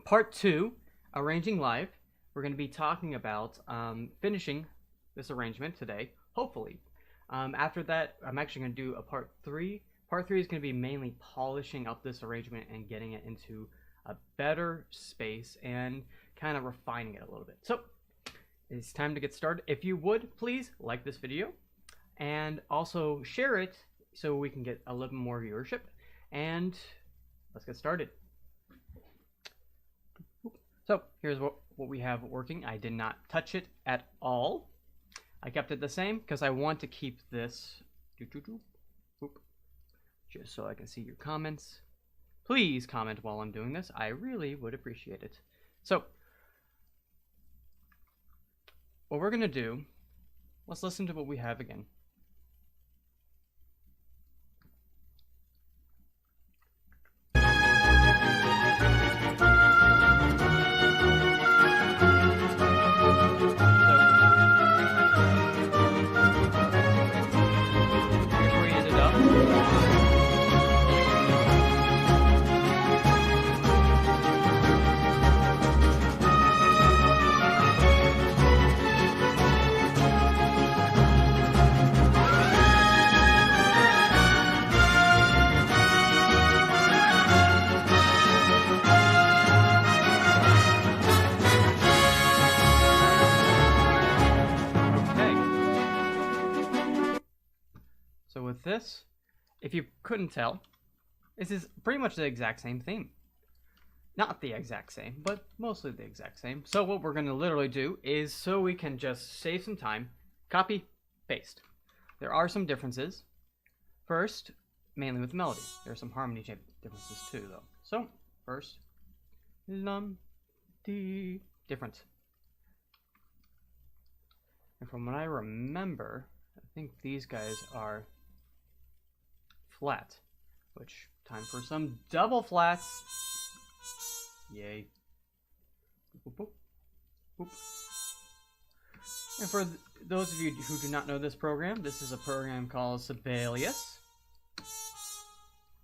part 2, arranging live. We're going to be talking about finishing this arrangement today, hopefully. After that, I'm actually going to do a part 3. Part 3 is going to be mainly polishing up this arrangement and getting it into a better space and kind of refining it a little bit. So, it's time to get started. If you would, please like this video and also share it so we can get a little more viewership. And let's get started. So here's what we have working. I did not touch it at all. I kept it the same because I want to keep this just so I can see your comments. Please comment while I'm doing this. I really would appreciate it. So what we're gonna do, let's listen to what we have again. With this, if you couldn't tell, this is pretty much the exact same theme. Not the exact same, but mostly the exact same. So what we're going to literally do is, so we can just save some time, copy, paste. There are some differences. First, mainly with the melody. There are some harmony differences too, though. So, first, the difference. And from what I remember, I think these guys are flat, which time for some double flats. Yay. Boop, boop, boop. And for those of you who do not know this program, this is a program called Sibelius.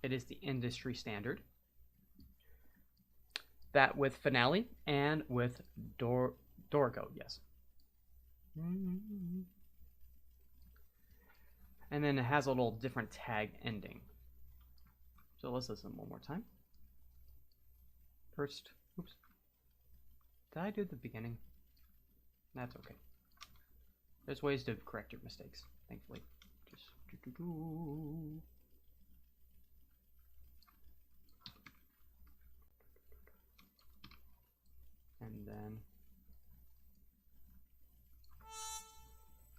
It is the industry standard. That with Finale and with Dorgo, yes. And then it has a little different tag ending. So let's listen one more time. First, oops. Did I do the beginning? That's okay. There's ways to correct your mistakes, thankfully. Just and then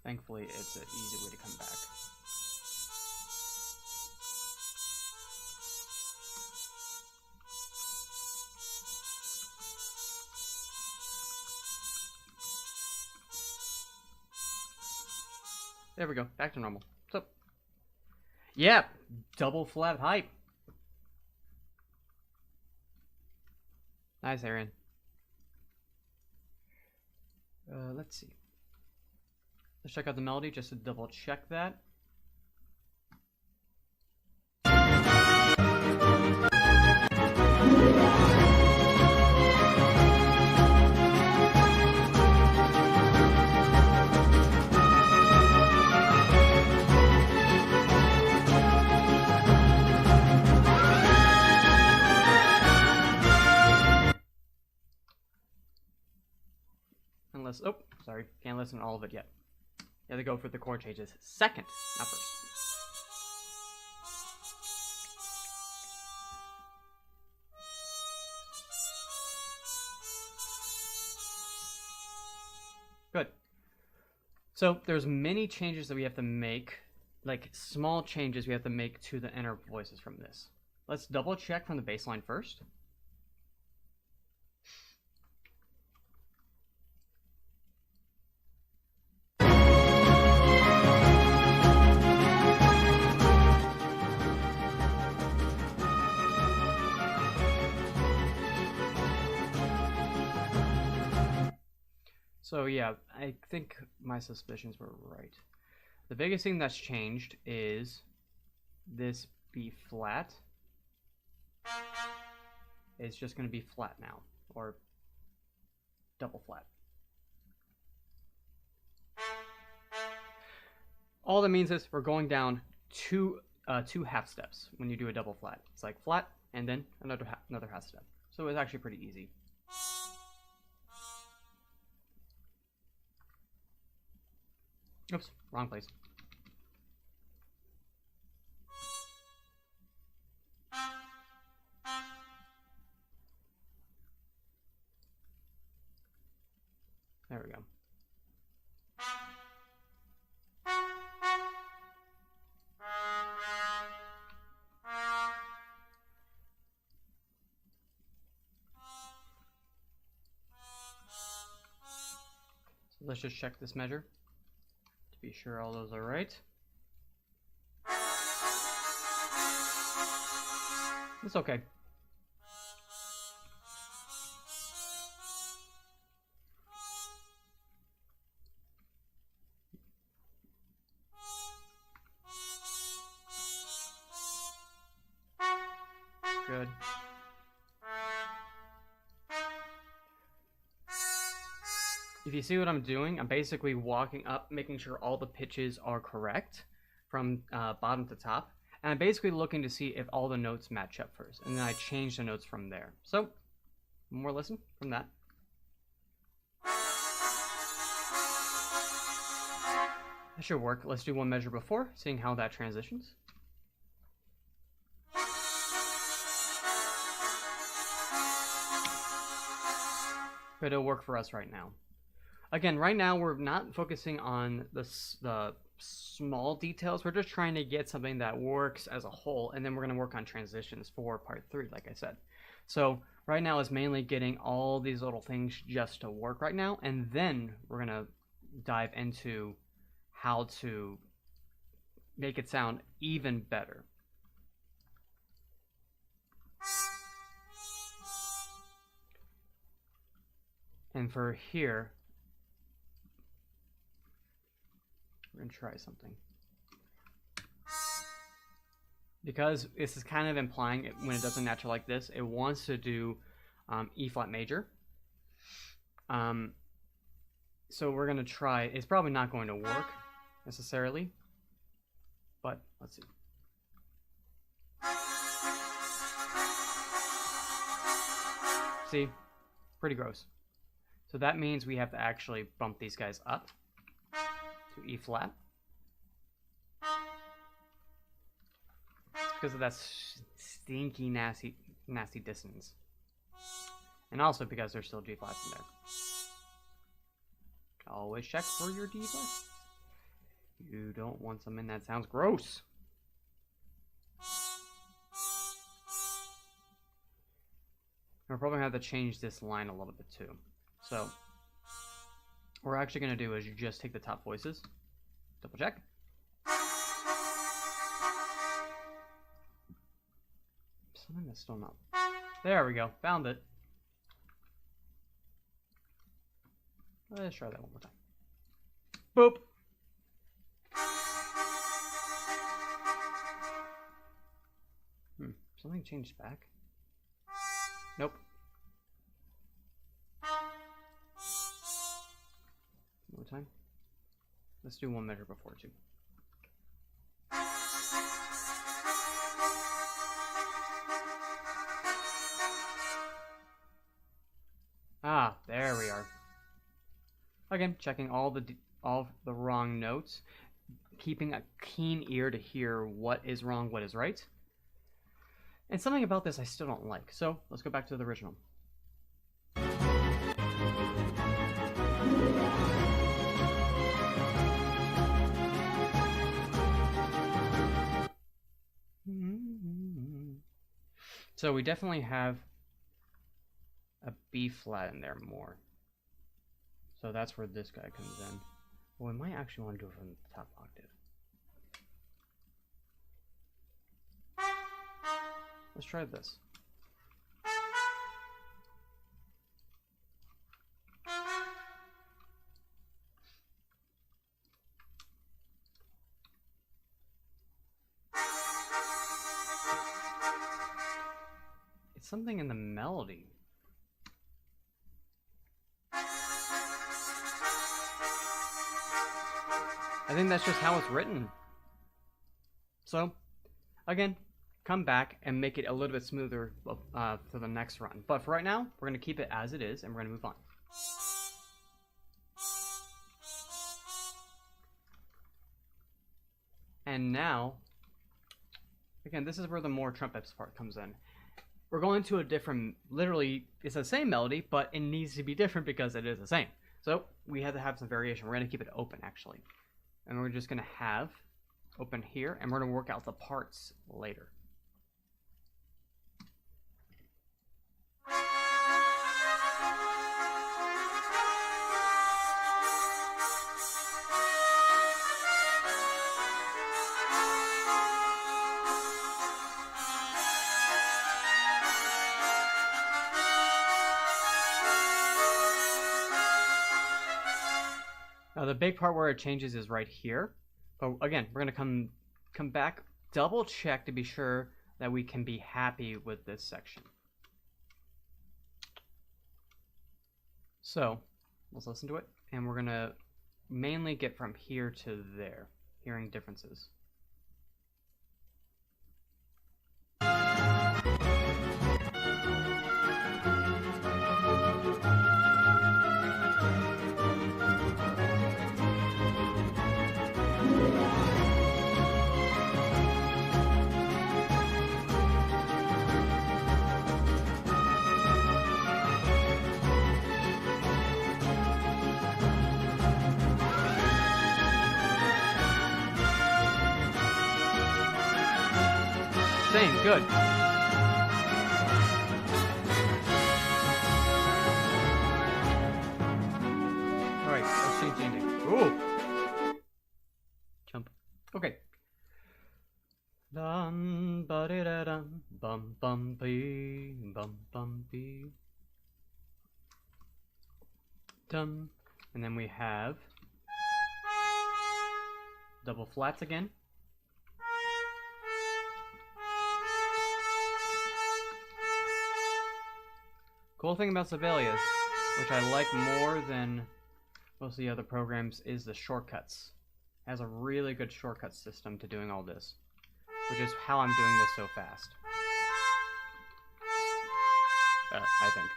thankfully it's an easy way to come back. There we go, back to normal. So, yeah, double flat hype. Nice, Aaron. Let's see. Let's check out the melody just to double check that. Oh, sorry, can't listen to all of it yet. You have to go for the chord changes second, not first. Good. So there's many changes that we have to make, like small changes we have to make to the inner voices from this. Let's double check from the bass line first. So yeah, I think my suspicions were right. The biggest thing that's changed is this B flat. It's just going to be flat now. or double flat. All that means is we're going down two half steps when you do a double flat. It's like flat and then another half step. So it's actually pretty easy. Oops, wrong place. There we go. So let's just check this measure to be sure all those are right. It's okay. Good. If you see what I'm doing, I'm basically walking up, making sure all the pitches are correct from bottom to top. And I'm basically looking to see if all the notes match up first. And then I change the notes from there. So, one more listen from that. That should work. Let's do one measure before, seeing how that transitions. But it'll work for us right now. Again, right now we're not focusing on the small details. We're just trying to get something that works as a whole, and then we're going to work on transitions for part 3, like I said. So right now is mainly getting all these little things just to work right now, and then we're going to dive into how to make it sound even better. And for here, we're going to try something. Because this is kind of implying it, when it does a natural like this, it wants to do E flat major. So we're going to try. It's probably not going to work necessarily, but let's see. See? Pretty gross. So that means we have to actually bump these guys up to E flat. Because of that stinky, nasty dissonance. And also because there's still G flats in there. Always check for your D flats. You don't want something that sounds gross. We're probably going to have to change this line a little bit too. So, what we're actually going to do is you just take the top voices, double check. Something that's still not. There we go, found it. Let's try that one more time. Boop. Something changed back. Nope. One more time. Let's do one measure before too. Ah, there we are. Again, checking all the wrong notes, keeping a keen ear to hear what is wrong, what is right. And something about this I still don't like. So let's go back to the original. So we definitely have a B flat in there more. So that's where this guy comes in. Well, we might actually want to do it from the top octave. Let's try this. It's something in the melody. I think that's just how it's written. So, again, come back and make it a little bit smoother for the next run. But for right now, we're going to keep it as it is, and we're going to move on. And now, again, this is where the more trumpets part comes in. We're going to a different, literally, it's the same melody, but it needs to be different because it is the same. So we had to have some variation. We're going to keep it open, actually. And we're just going to have open here, and we're going to work out the parts later. Now the big part where it changes is right here. But again, we're going to come back, double check to be sure that we can be happy with this section. So let's listen to it, and we're going to mainly get from here to there, hearing differences. Same, good. Alright, let's change the ending. Ooh! Jump. Okay. Dum ba da da dum bum bum bee bum bum bee. Dum. And then we have double flats again. Cool thing about Sibelius, which I like more than most of the other programs, is the shortcuts. It has a really good shortcut system to doing all this, which is how I'm doing this so fast. I think.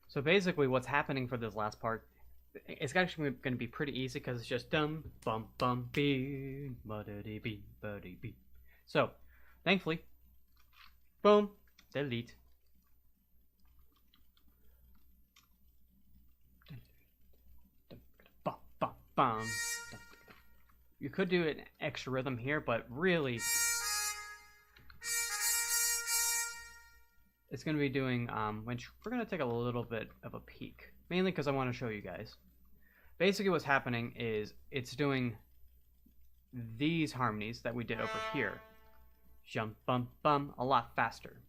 So basically what's happening for this last part, it's actually going to be pretty easy because it's just dum bum bum bee ba-da-dee bee ba-dee bee. So, thankfully, boom, delete. You could do an extra rhythm here, but really, it's going to be doing, which we're going to take a little bit of a peek. Mainly because I want to show you guys. Basically what's happening is it's doing these harmonies that we did over here. Jump, bum, bum, a lot faster.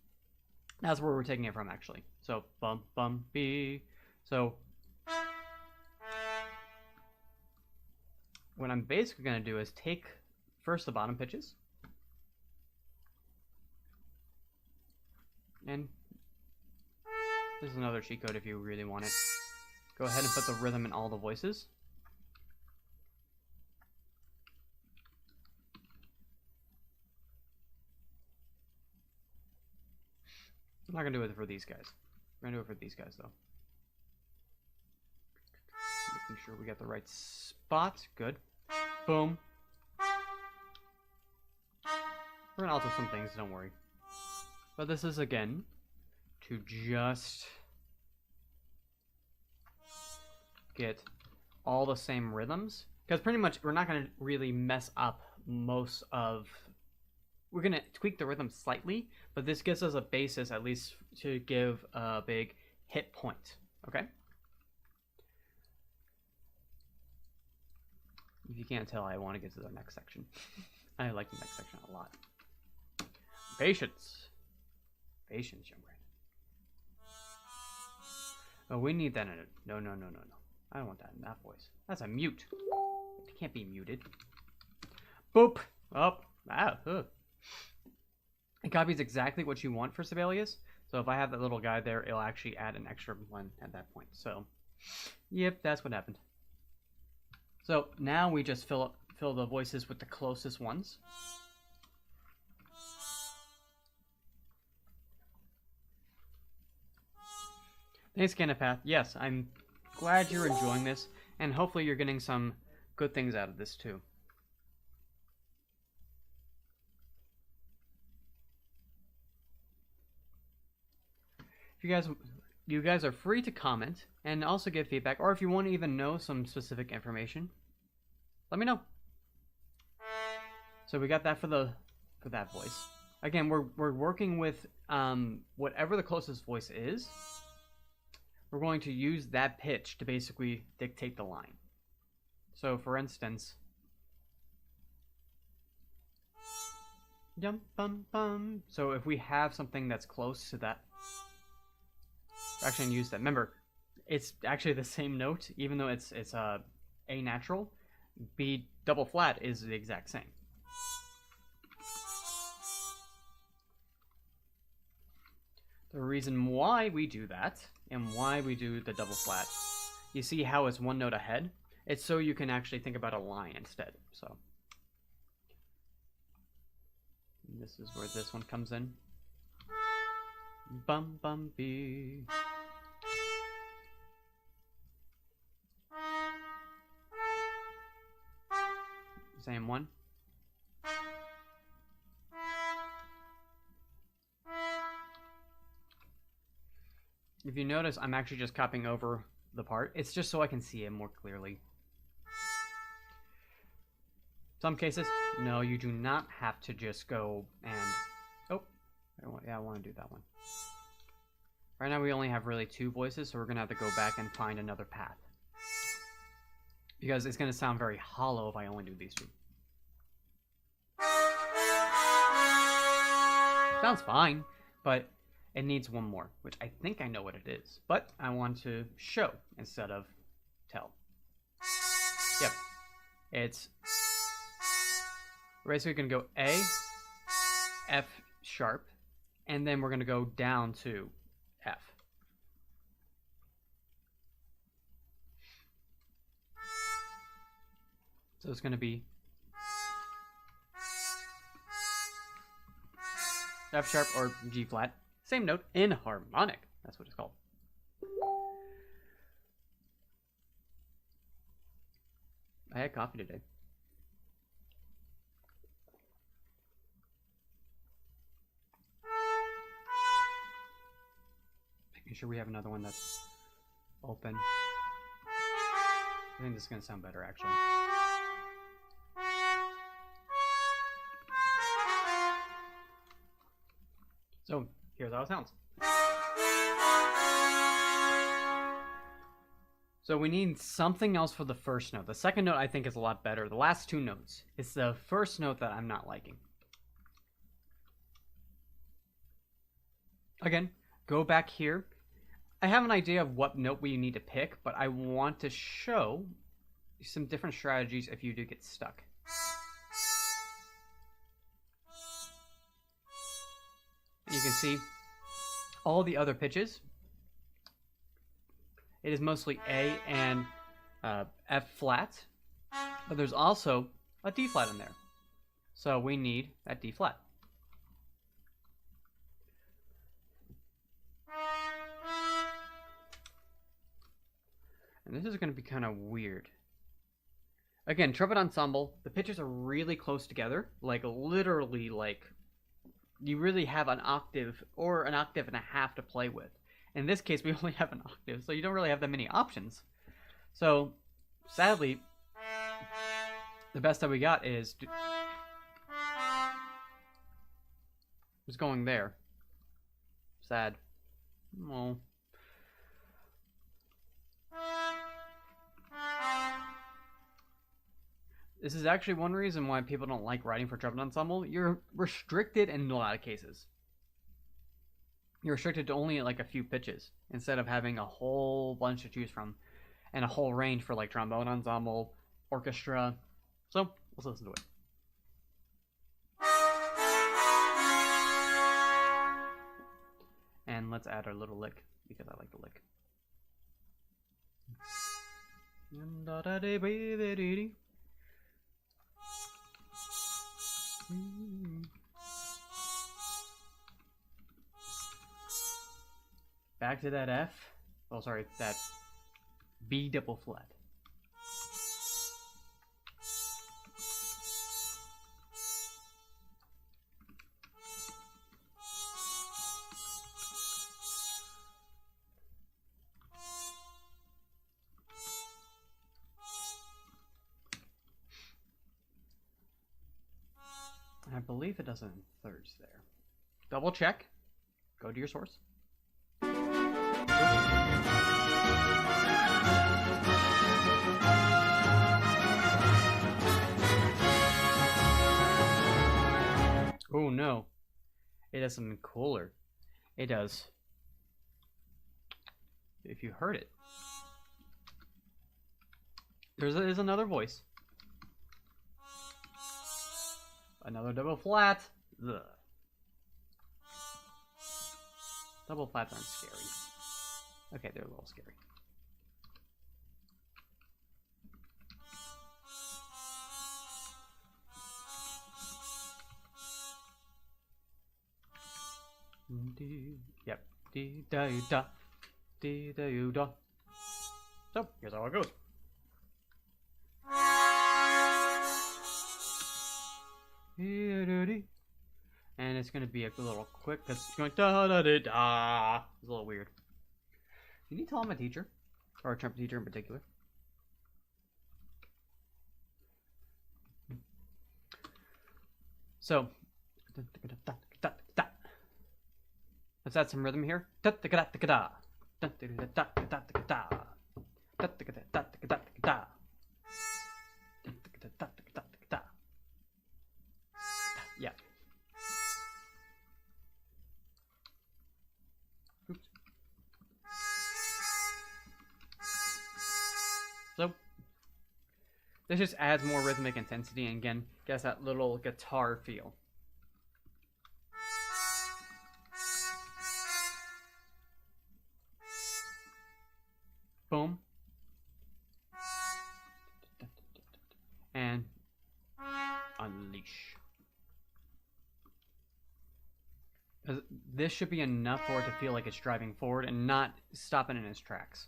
That's where we're taking it from, actually. So, bum, bum, bee. So, what I'm basically going to do is take first the bottom pitches. And this is another cheat code if you really want it. Go ahead and put the rhythm in all the voices. I'm not going to do it for these guys. We're going to do it for these guys, though. Making sure we got the right spot. Good. Boom. We're going to alter some things, don't worry. But this is, again, to just get all the same rhythms, because pretty much we're not going to really mess up most of, we're going to tweak the rhythm slightly, but this gives us a basis at least to give a big hit point. Okay, if you can't tell, I want to get to the next section. I like the next section a lot. Patience, young man. Oh, we need that in it. No. I don't want that in that voice. That's a mute. It can't be muted. Boop. Up. It copies exactly what you want for Sibelius. So if I have that little guy there, it'll actually add an extra one at that point. So, yep, that's what happened. So now we just fill the voices with the closest ones. Thanks, Canapath. Yes, I'm glad you're enjoying this, and hopefully you're getting some good things out of this too. If you guys are free to comment and also give feedback, or if you want to even know some specific information, let me know. So we got that for that voice. Again, we're working with whatever the closest voice is. We're going to use that pitch to basically dictate the line. So for instance, yum bum bum. So if we have something that's close to that, we're actually gonna use that. Remember, it's actually the same note, even though it's A natural. B double flat is the exact same. The reason why we do that and why we do the double flat, you see how it's one note ahead? It's so you can actually think about a line instead. So this is where this one comes in. Bum bum bee. Same one. If you notice, I'm actually just copying over the part. It's just so I can see it more clearly. Some cases, no, you do not have to just go and... Oh, I want to do that one. Right now we only have really 2 voices, so we're going to have to go back and find another path. Because it's going to sound very hollow if I only do these 2. Sounds fine, but it needs one more, which I think I know what it is. But I want to show instead of tell. Yep. It's... We're basically going to go A, F sharp, and then we're going to go down to F. So it's going to be F sharp or G flat. Same note in harmonic. That's what it's called. I had coffee today. Making sure we have another one that's open. I think this is going to sound better, actually. So, here's how it sounds. So we need something else for the first note. The second note I think is a lot better. The last 2 notes. It's the first note that I'm not liking. Again, go back here. I have an idea of what note we need to pick, but I want to show some different strategies if you do get stuck. And you can see all the other pitches. It is mostly A and F flat, but there's also a D flat in there. So we need that D flat. And this is going to be kind of weird. Again, trumpet ensemble, the pitches are really close together, like literally like you really have an octave or an octave and a half to play with. In this case, we only have an octave, so you don't really have that many options. So, sadly, the best that we got is going there. Sad. Oh. This is actually one reason why people don't like writing for trumpet ensemble. You're restricted in a lot of cases. You're restricted to only like a few pitches instead of having a whole bunch to choose from and a whole range for like trombone ensemble, orchestra. So let's listen to it. And let's add our little lick because I like the lick. Back to that F. Oh, sorry, that B double flat. I believe it does it in thirds there. Double check. Go to your source. Oh no. It does something cooler. It does. If you heard it. There's another voice. Another double flat. Ugh. Double flats aren't scary. Okay, they're a little scary. Yep. Dee da da. Dee da da. So here's how it goes. And it's going to be a little quick because it's going da da da da. It's a little weird. You need to tell I'm a teacher, or a trumpet teacher in particular. So, let's add some rhythm here. Yeah. Oops. So this just adds more rhythmic intensity and again gets that little guitar feel. Boom. And unleash. This should be enough for it to feel like it's driving forward and not stopping in its tracks.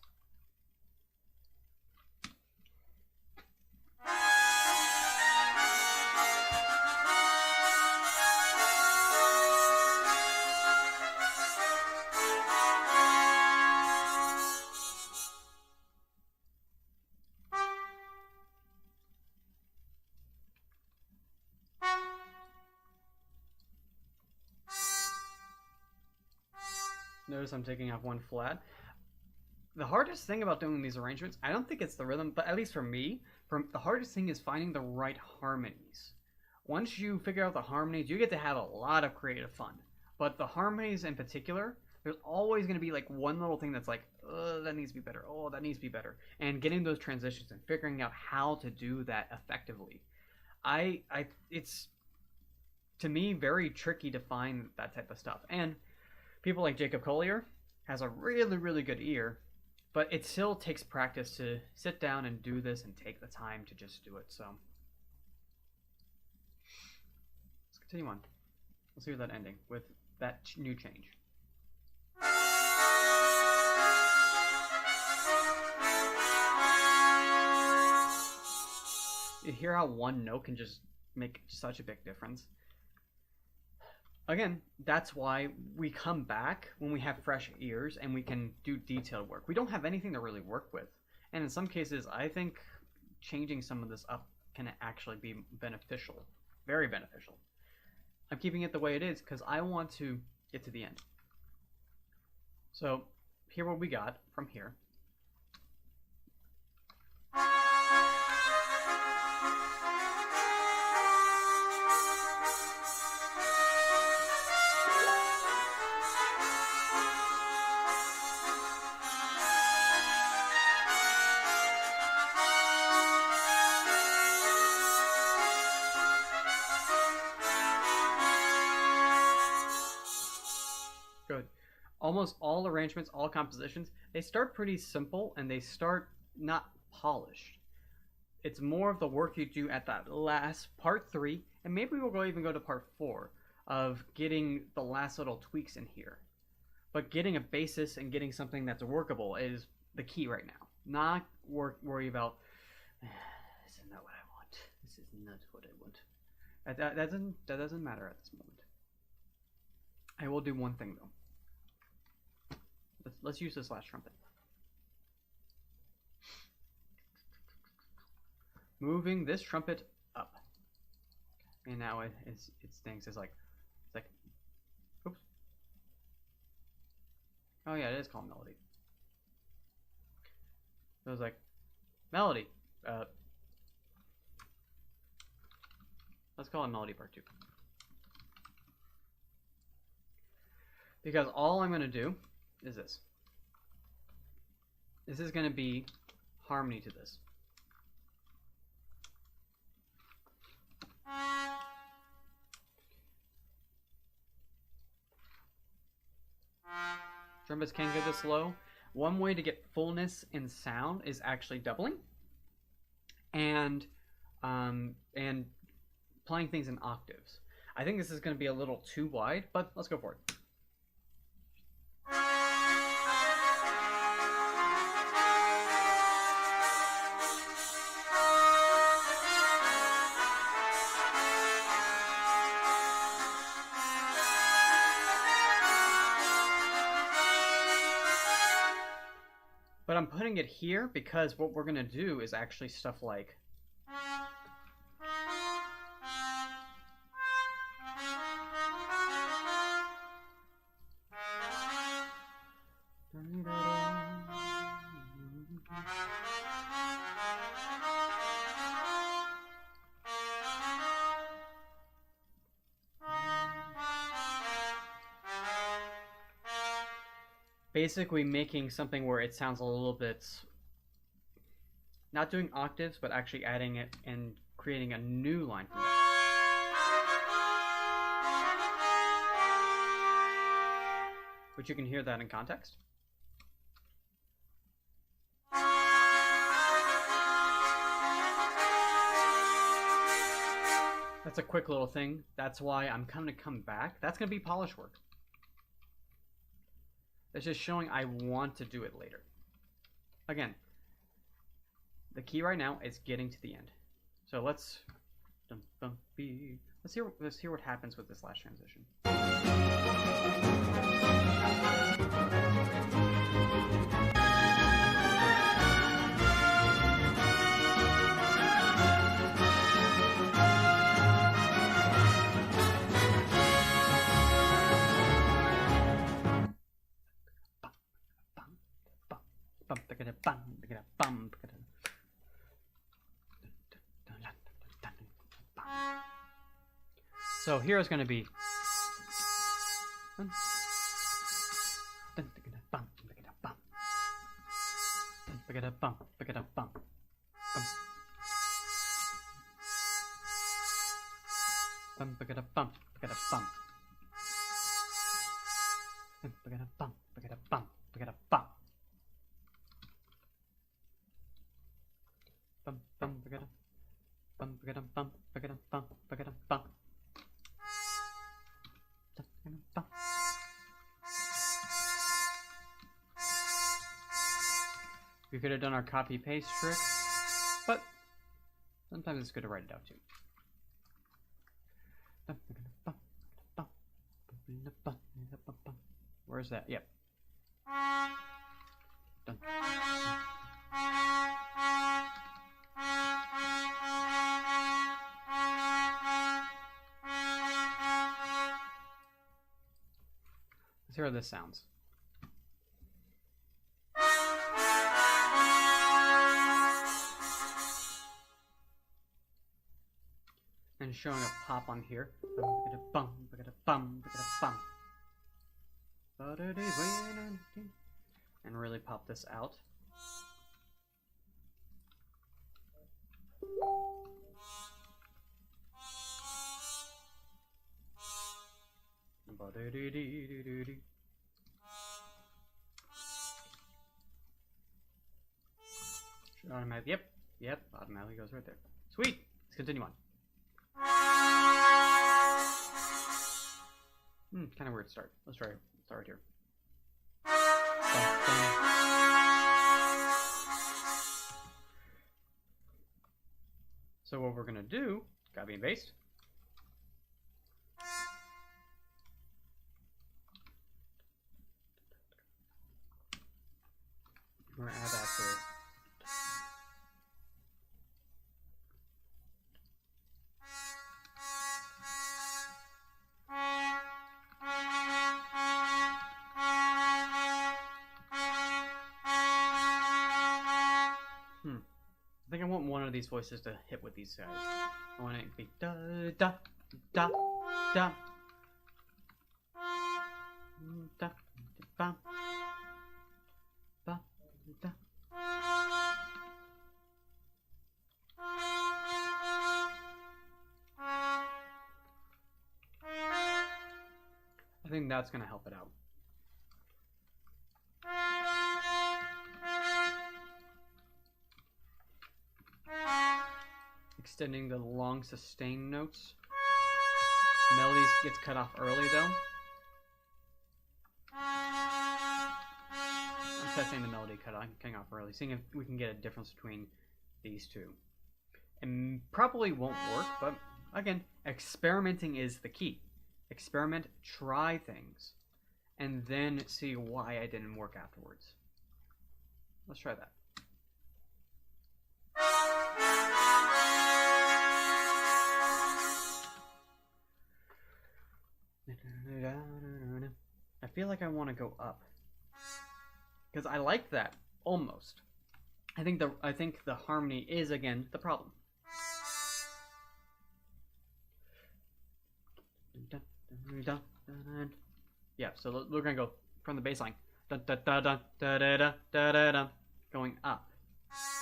Notice I'm taking off one flat. The hardest thing about doing these arrangements, I don't think it's the rhythm, but at least for me, the hardest thing is finding the right harmonies. Once you figure out the harmonies, you get to have a lot of creative fun. But the harmonies in particular, there's always going to be like one little thing that's like, that needs to be better. Oh, that needs to be better. And getting those transitions and figuring out how to do that effectively. It's, to me, very tricky to find that type of stuff. And people like Jacob Collier has a really, really good ear, but it still takes practice to sit down and do this and take the time to just do it. So let's continue on. Let's hear that ending with that new change. You hear how one note can just make such a big difference? Again, that's why we come back when we have fresh ears and we can do detailed work. We don't have anything to really work with. And in some cases, I think changing some of this up can actually be beneficial. Very beneficial. I'm keeping it the way it is because I want to get to the end. So, here what we got from here. almost all arrangements, all compositions, they start pretty simple and they start not polished. It's more of the work you do at that last part 3, and maybe we'll even go to part 4 of getting the last little tweaks in here. But getting a basis and getting something that's workable is the key right now. Not worry about, this is not what I want. This is not what I want. That doesn't matter at this moment. I will do one thing though. Let's use this last trumpet. Moving this trumpet up, and now it stings. It's like, oops. Oh yeah, it is called melody. So it was like, melody. Let's call it melody part 2. Because all I'm going to do is this. This is going to be harmony to this. Trumpets can go this low. One way to get fullness in sound is actually doubling and playing things in octaves. I think this is going to be a little too wide, but let's go for it. But I'm putting it here because what we're going to do is actually stuff like basically making something where it sounds a little bit, not doing octaves, but actually adding it and creating a new line from that. But you can hear that in context. That's a quick little thing. That's why I'm going to come back. That's going to be polish work. It's just showing I want to do it later. Again, the key right now is getting to the end. So let's hear what happens with this last transition. So here is going to be we could have done our copy paste trick, but sometimes it's good to write it out too. Where's that? Yep. Done. Let's hear how this sounds. And showing a pop on here. And really pop this out. automatic. Yep, automatically goes right there. Sweet. Let's continue on. Kind of weird start. Let's start right here. So what we're gonna do, copy and paste. We're gonna add that for. I think I want one of these voices to hit with these guys. I want it to be da da da da da ba ba da. I think that's gonna help it out. Extending the long sustained notes. Melodies gets cut off early though. I'm testing the melody cutting off early, seeing if we can get a difference between these two. And probably won't work, but again, experimenting is the key. Experiment, try things, and then see why it didn't work afterwards. Let's try that. I feel like I want to go up because I like that almost. I think the harmony is again the problem. Yeah, so we're gonna go from the bass line, going up,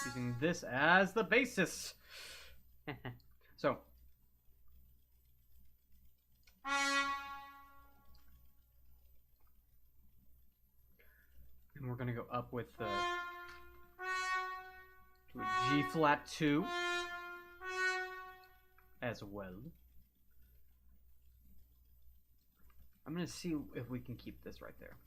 using this as the basis. So. And we're gonna go up with to a G flat 2 as well. I'm gonna see if we can keep this right there.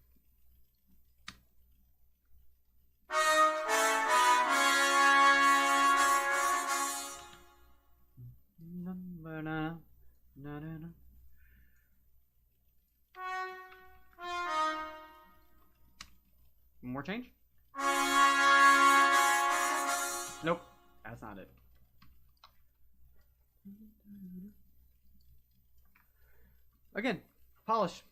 More change? Nope, that's not it. Again, polish.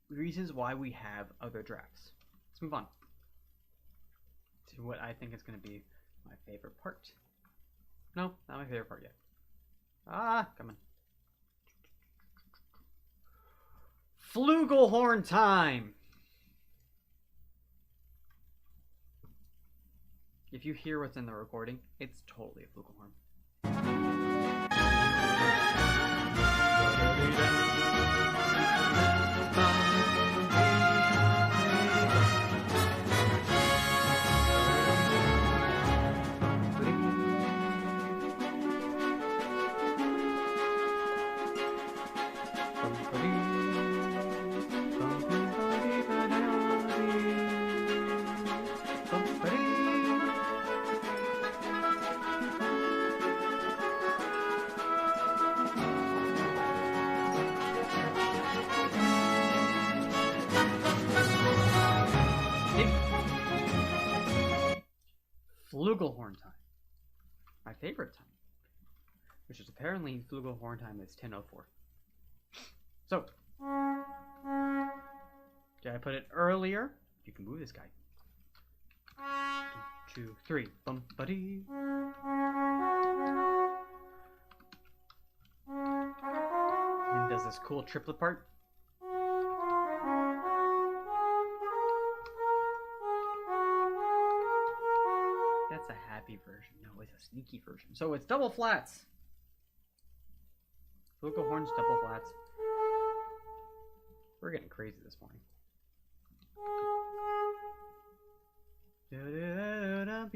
Reasons why we have other drafts. Let's move on to what I think is going to be my favorite part. No, not my favorite part yet. Ah, come on. Flugelhorn time! If you hear what's in the recording, it's totally a flugelhorn. Flugelhorn time. My favorite time. Which is apparently flugelhorn time is 10:04. So, did I put it earlier? You can move this guy. 1, 2, 3. Bum buddy. And does this cool triplet part. That's a happy version. No, it's a sneaky version. So it's double flats. Flugelhorns, double flats. We're getting crazy this morning. And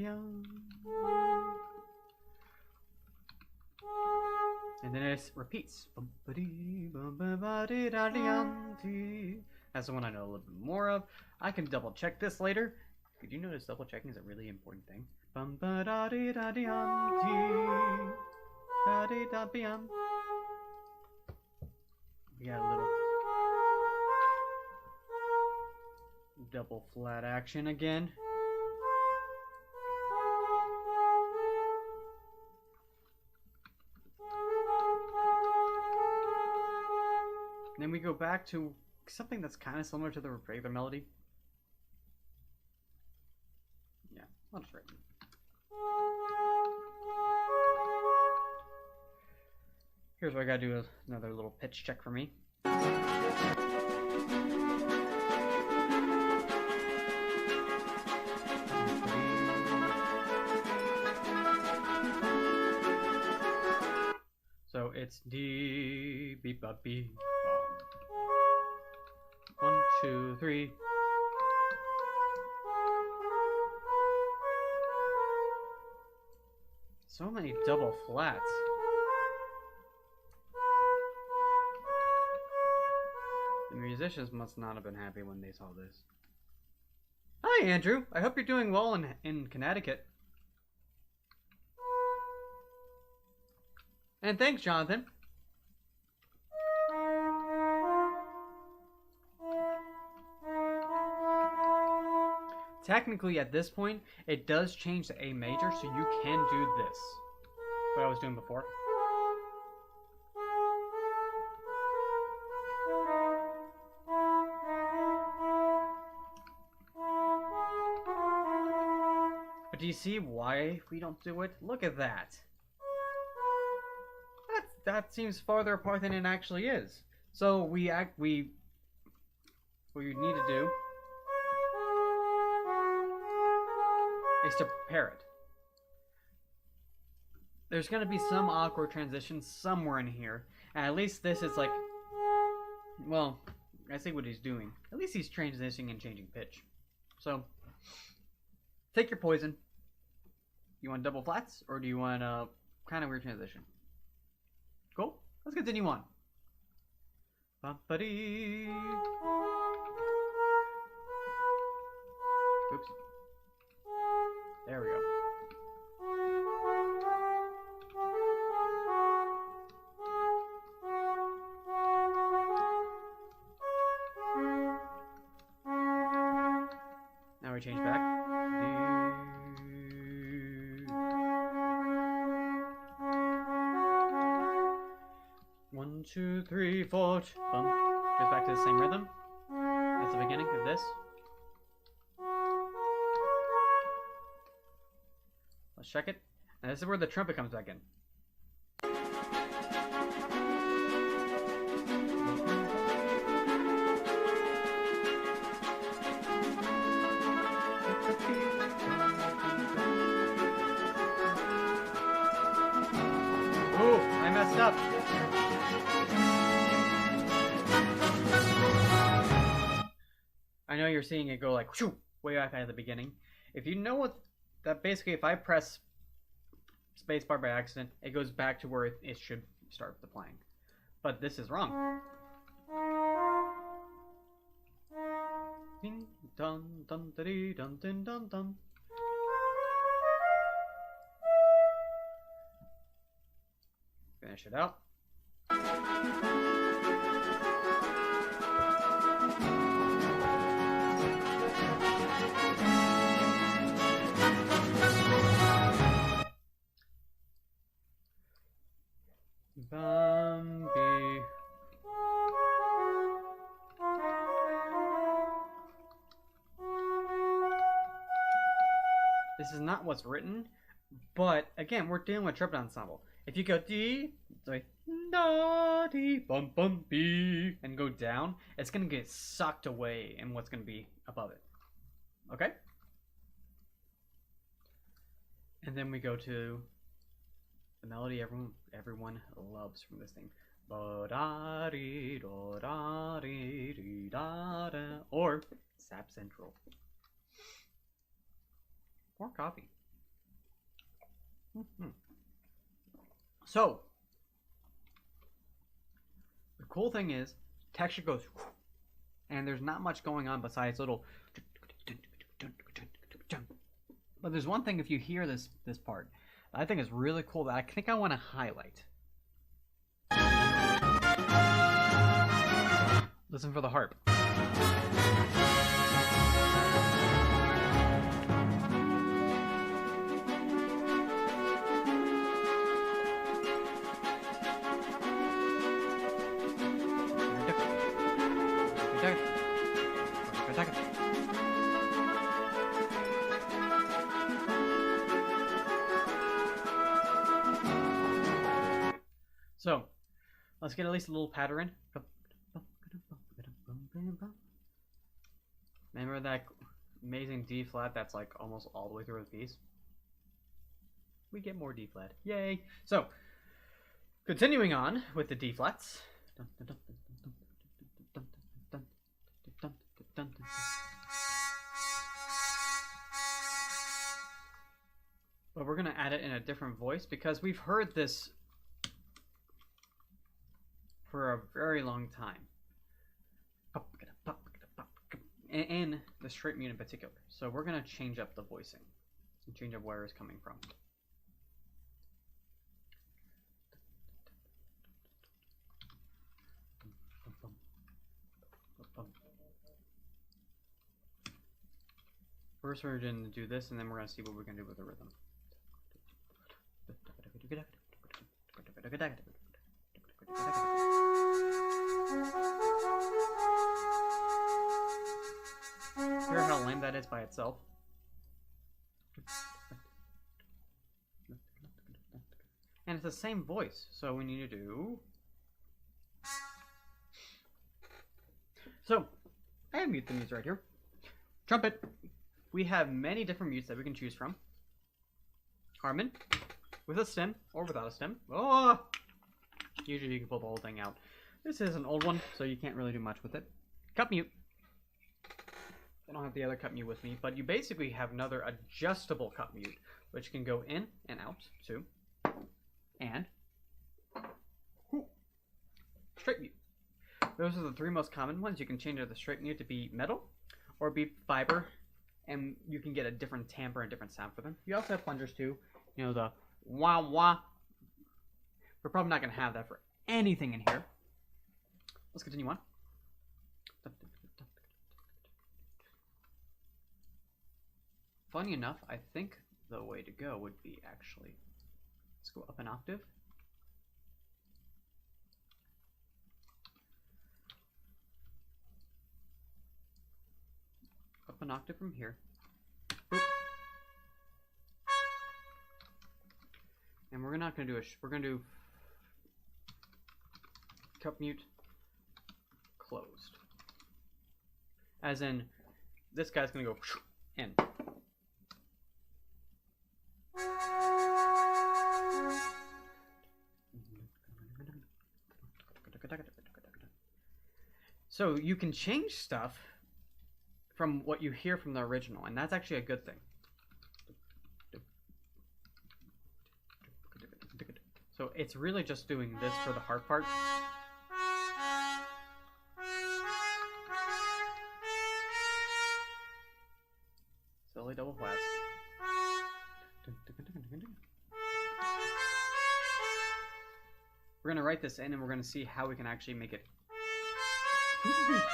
then it repeats. That's the one I know a little bit more of. I can double check this later. Did you notice double checking is a really important thing? We got a little double flat action again. And then we go back to something that's kind of similar to the regular melody. Yeah, I'll just write it. Here's where I gotta do another little pitch check for me. So it's D, B, B, B. 1, 2, 3. So many double flats. The musicians must not have been happy when they saw this. Hi, Andrew. I hope you're doing well in Connecticut. And thanks, Jonathan. Technically, at this point, it does change to A major, so you can do this. What I was doing before. But do you see why we don't do it? Look at that. That seems farther apart than it actually is. So what we need to do is to prepare it. There's going to be some awkward transitions somewhere in here. And at least this is like, well, I see what he's doing. At least he's transitioning and changing pitch. So, take your poison. You want double flats, or do you want a kind of weird transition? Cool. Let's continue on. Ba-ba-dee. Oops. There we go. Now we change back. 1, 2, 3, 4. Bum. Goes back to the same rhythm. That's the beginning of this. Let's check it. And this is where the trumpet comes back in. Ooh, I messed up. I know you're seeing it go like whoo, way back at the beginning. If you know what that basically, if I press spacebar by accident, it goes back to where it should start the playing. But this is wrong. Ding dun dun dun dun dun dun dun. Finish it out. Bambi. This is not what's written, but again, we're dealing with trumpet ensemble. If you go D, like da D bum bum B, and go down, it's gonna get sucked away in what's gonna be above it. Okay? And then we go to the melody everyone loves from this thing. Or Sap Central. More coffee. So, the cool thing is, texture goes, and there's not much going on besides little. But there's one thing if you hear this part, I think is really cool that I think I want to highlight. Listen for the harp. So, let's get at least a little pattern. Remember that amazing D flat that's like almost all the way through the piece? We get more D flat. Yay! So, continuing on with the D flats. But we're going to add it in a different voice because we've heard this for a very long time. In the straight mute in particular. So we're going to change up the voicing and change up where it's coming from. First we're going to do this and then we're going to see what we're going to do with the rhythm. Hear how lame that is by itself? And it's the same voice, so we need to do... So, I have mute the mutes right here. Trumpet. We have many different mutes that we can choose from. Harmon, with a stem or without a stem. Oh! Usually you can pull the whole thing out. This is an old one, so you can't really do much with it. Cup mute. I don't have the other cup mute with me, but you basically have another adjustable cup mute, which can go in and out too. And straight mute. Those are the three most common ones. You can change the straight mute to be metal or be fiber, and you can get a different timbre and different sound for them. You also have plungers too. You know, the wah wah. We're probably not going to have that for anything in here. Let's continue on. Funny enough, I think the way to go would be actually, let's go up an octave. Up an octave from here. Boop. And we're not going to do we're going to do cup mute closed. As in, this guy's going to go in. So you can change stuff from what you hear from the original, and that's actually a good thing. So it's really just doing this for the hard part. Silly double flats. We're going to write this in and we're going to see how we can actually make it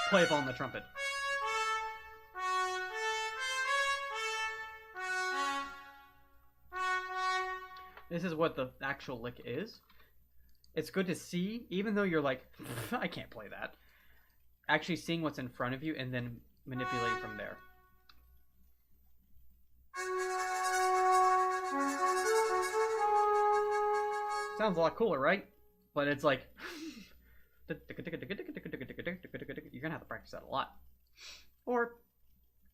playable on the trumpet. This is what the actual lick is. It's good to see, even though you're like, I can't play that. Actually seeing what's in front of you and then manipulating from there. Sounds a lot cooler, right? But it's like... You're gonna have to practice that a lot. Or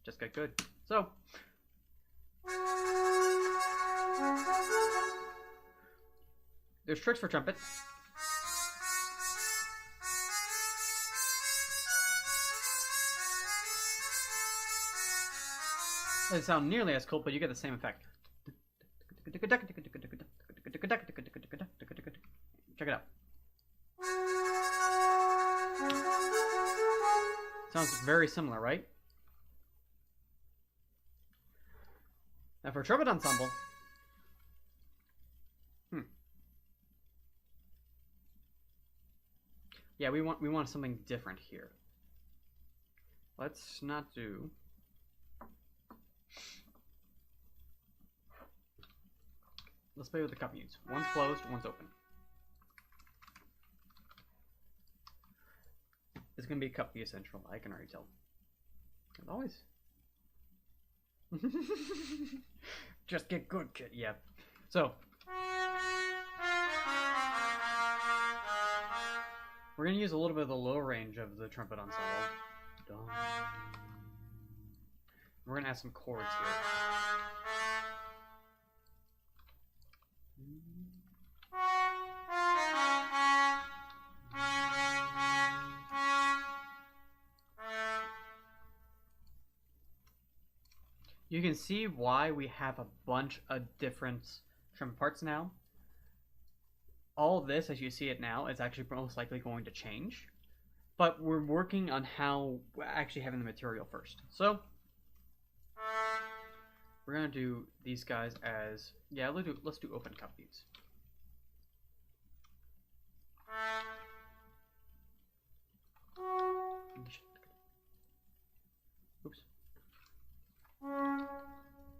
just get good. So... There's tricks for trumpet. Doesn't sound nearly as cool, but you get the same effect. Check it out. Sounds very similar, right? Now for trumpet ensemble. Yeah, we want something different here. Let's not do. Let's play with the cup mutes. One's closed, one's open. It's gonna be a cup mute central. I can already tell. As always. Just get good, kid. Yeah. So. We're going to use a little bit of the low range of the trumpet ensemble. We're going to add some chords here. You can see why we have a bunch of different trumpet parts now. All of this, as you see it now, is actually most likely going to change. But we're working on how we're actually having the material first. So, we're going to do these guys as... Yeah, let's do open cup beats. Oops.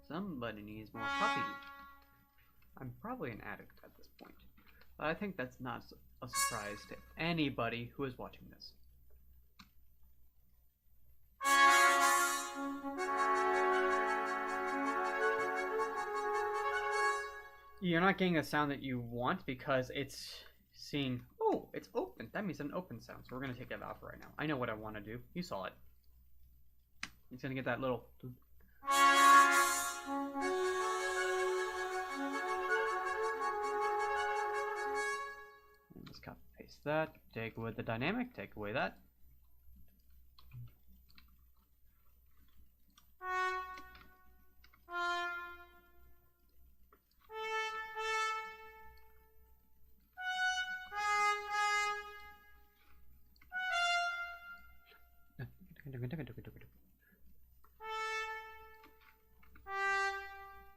Somebody needs more coffee. I'm probably an addict at this point. But I think that's not a surprise to anybody who is watching this. You're not getting the sound that you want because it's seeing, oh, it's open. That means an open sound. So we're going to take that off right now. I know what I want to do. You saw it. It's going to get that little... Let's copy paste that. Take away the dynamic. Take away that.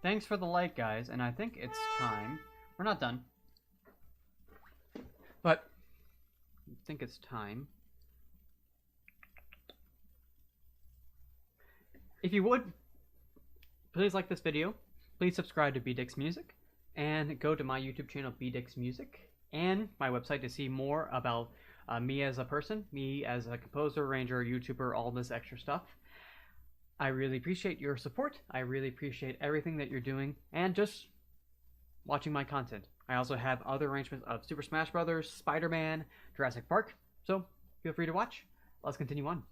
Thanks for the like, guys, and I think it's time. We're not done. But I think it's time. If you would, please like this video. Please subscribe to BDix Music. And go to my YouTube channel, BDix Music. And my website to see more about me as a person, me as a composer, arranger, YouTuber, all this extra stuff. I really appreciate your support. I really appreciate everything that you're doing and just watching my content. I also have other arrangements of Super Smash Bros., Spider-Man, Jurassic Park, so feel free to watch. Let's continue on.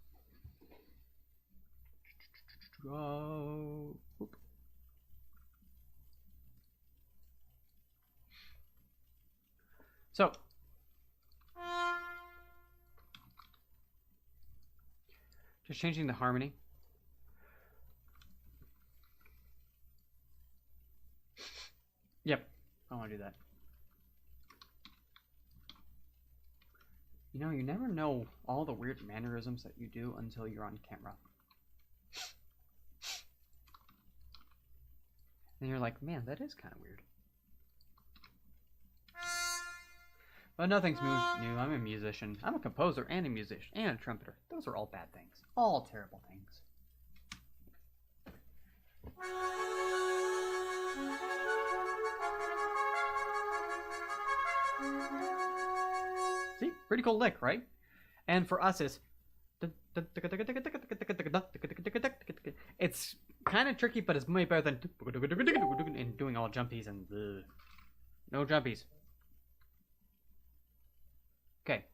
So, just changing the harmony. Yep, I want to do that. You know, you never know all the weird mannerisms that you do until you're on camera. And you're like, man, that is kind of weird. But nothing's new. I'm a musician. I'm a composer and a musician and a trumpeter. Those are all bad things. All terrible things. See? Pretty cool lick, right? And for us, it's kind of tricky, but it's way better than and doing all jumpies and no jumpies. Okay.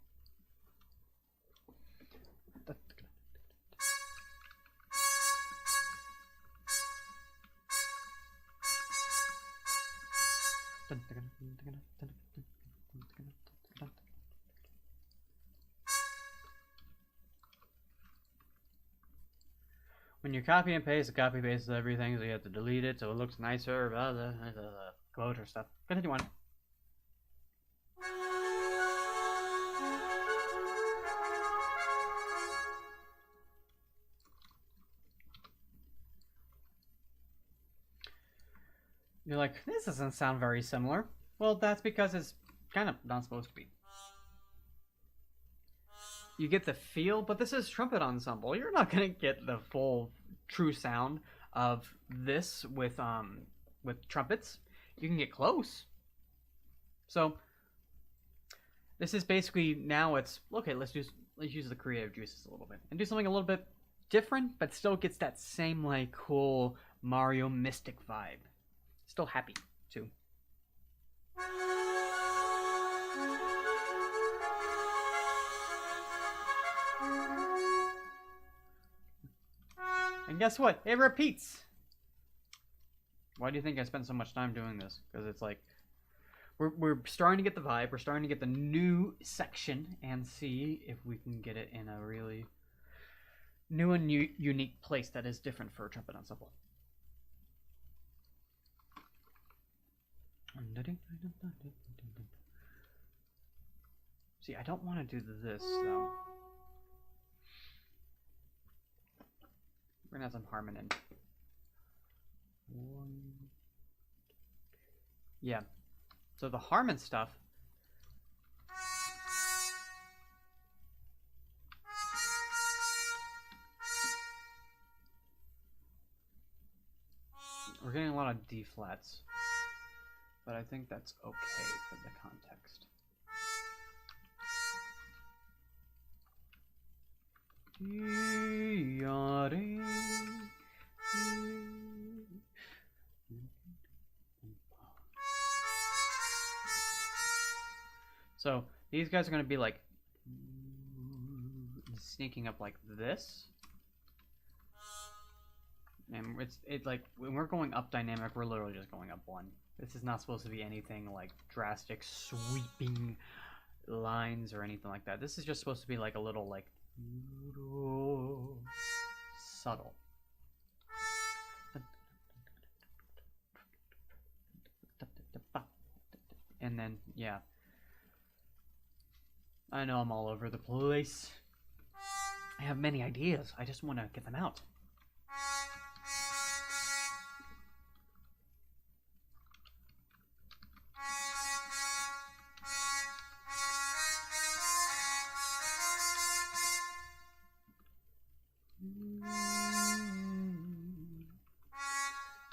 when you copy and paste, it copy pastes everything, so you have to delete it so it looks nicer, blah, blah, blah, blah, quote or stuff. Continue on. You're like, this doesn't sound very similar. Well, that's because it's kind of not supposed to be. You get the feel, but this is trumpet ensemble. You're not gonna get the full true sound of this with trumpets. You can get close. So this is basically now it's okay. Let's use the creative juices a little bit and do something a little bit different, but still gets that same like cool Mario Mystic vibe. Still happy too. And guess what? It repeats. Why do you think I spent so much time doing this? Because it's like we're starting to get the vibe. We're starting to get the new section and see if we can get it in a really new and unique place that is different for a trumpet ensemble. See, I don't want to do this though. We're gonna have some harmony. Yeah. So the Harmon stuff. We're getting a lot of D flats, but I think that's okay for the context. So these guys are going to be like sneaking up like this. And it's like when we're going up dynamic, we're literally just going up one. This is not supposed to be anything like drastic, sweeping lines or anything like that. This is just supposed to be like a little like subtle. And then, yeah. I know I'm all over the place. I have many ideas. I just want to get them out.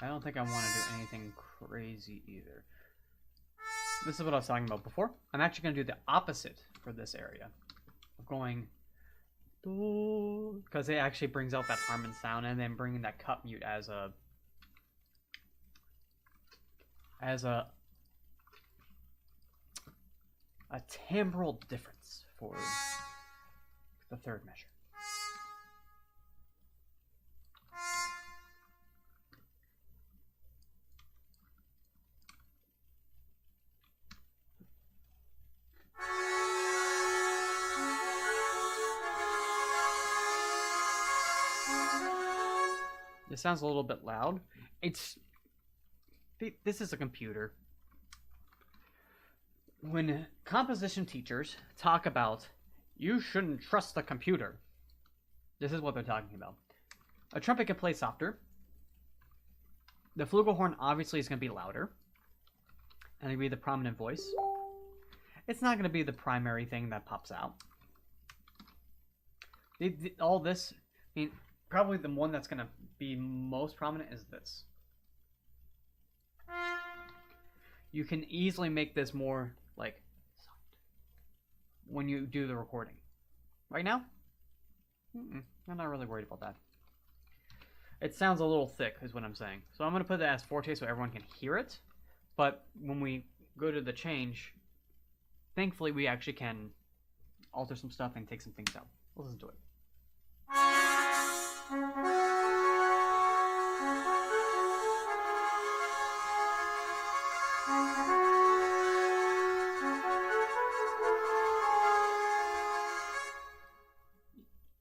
I don't think I want to do anything crazy either. This is what I was talking about before. I'm actually going to do the opposite for this area. Of going because it actually brings out that Harmon sound, and then bringing that cut mute as a timbral difference for the third measure. It sounds a little bit loud. This is a computer. When composition teachers talk about you shouldn't trust the computer, this is what they're talking about. A trumpet can play softer. The flugelhorn obviously is going to be louder, and it'll be the prominent voice. It's not going to be the primary thing that pops out. All this, I mean, probably the one that's going to be most prominent is this. You can easily make this more like soft when you do the recording. Right now, I'm not really worried about that. It sounds a little thick is what I'm saying. So I'm going to put that as forte so everyone can hear it. But when we go to the change, thankfully we actually can alter some stuff and take some things out. Let's listen to it.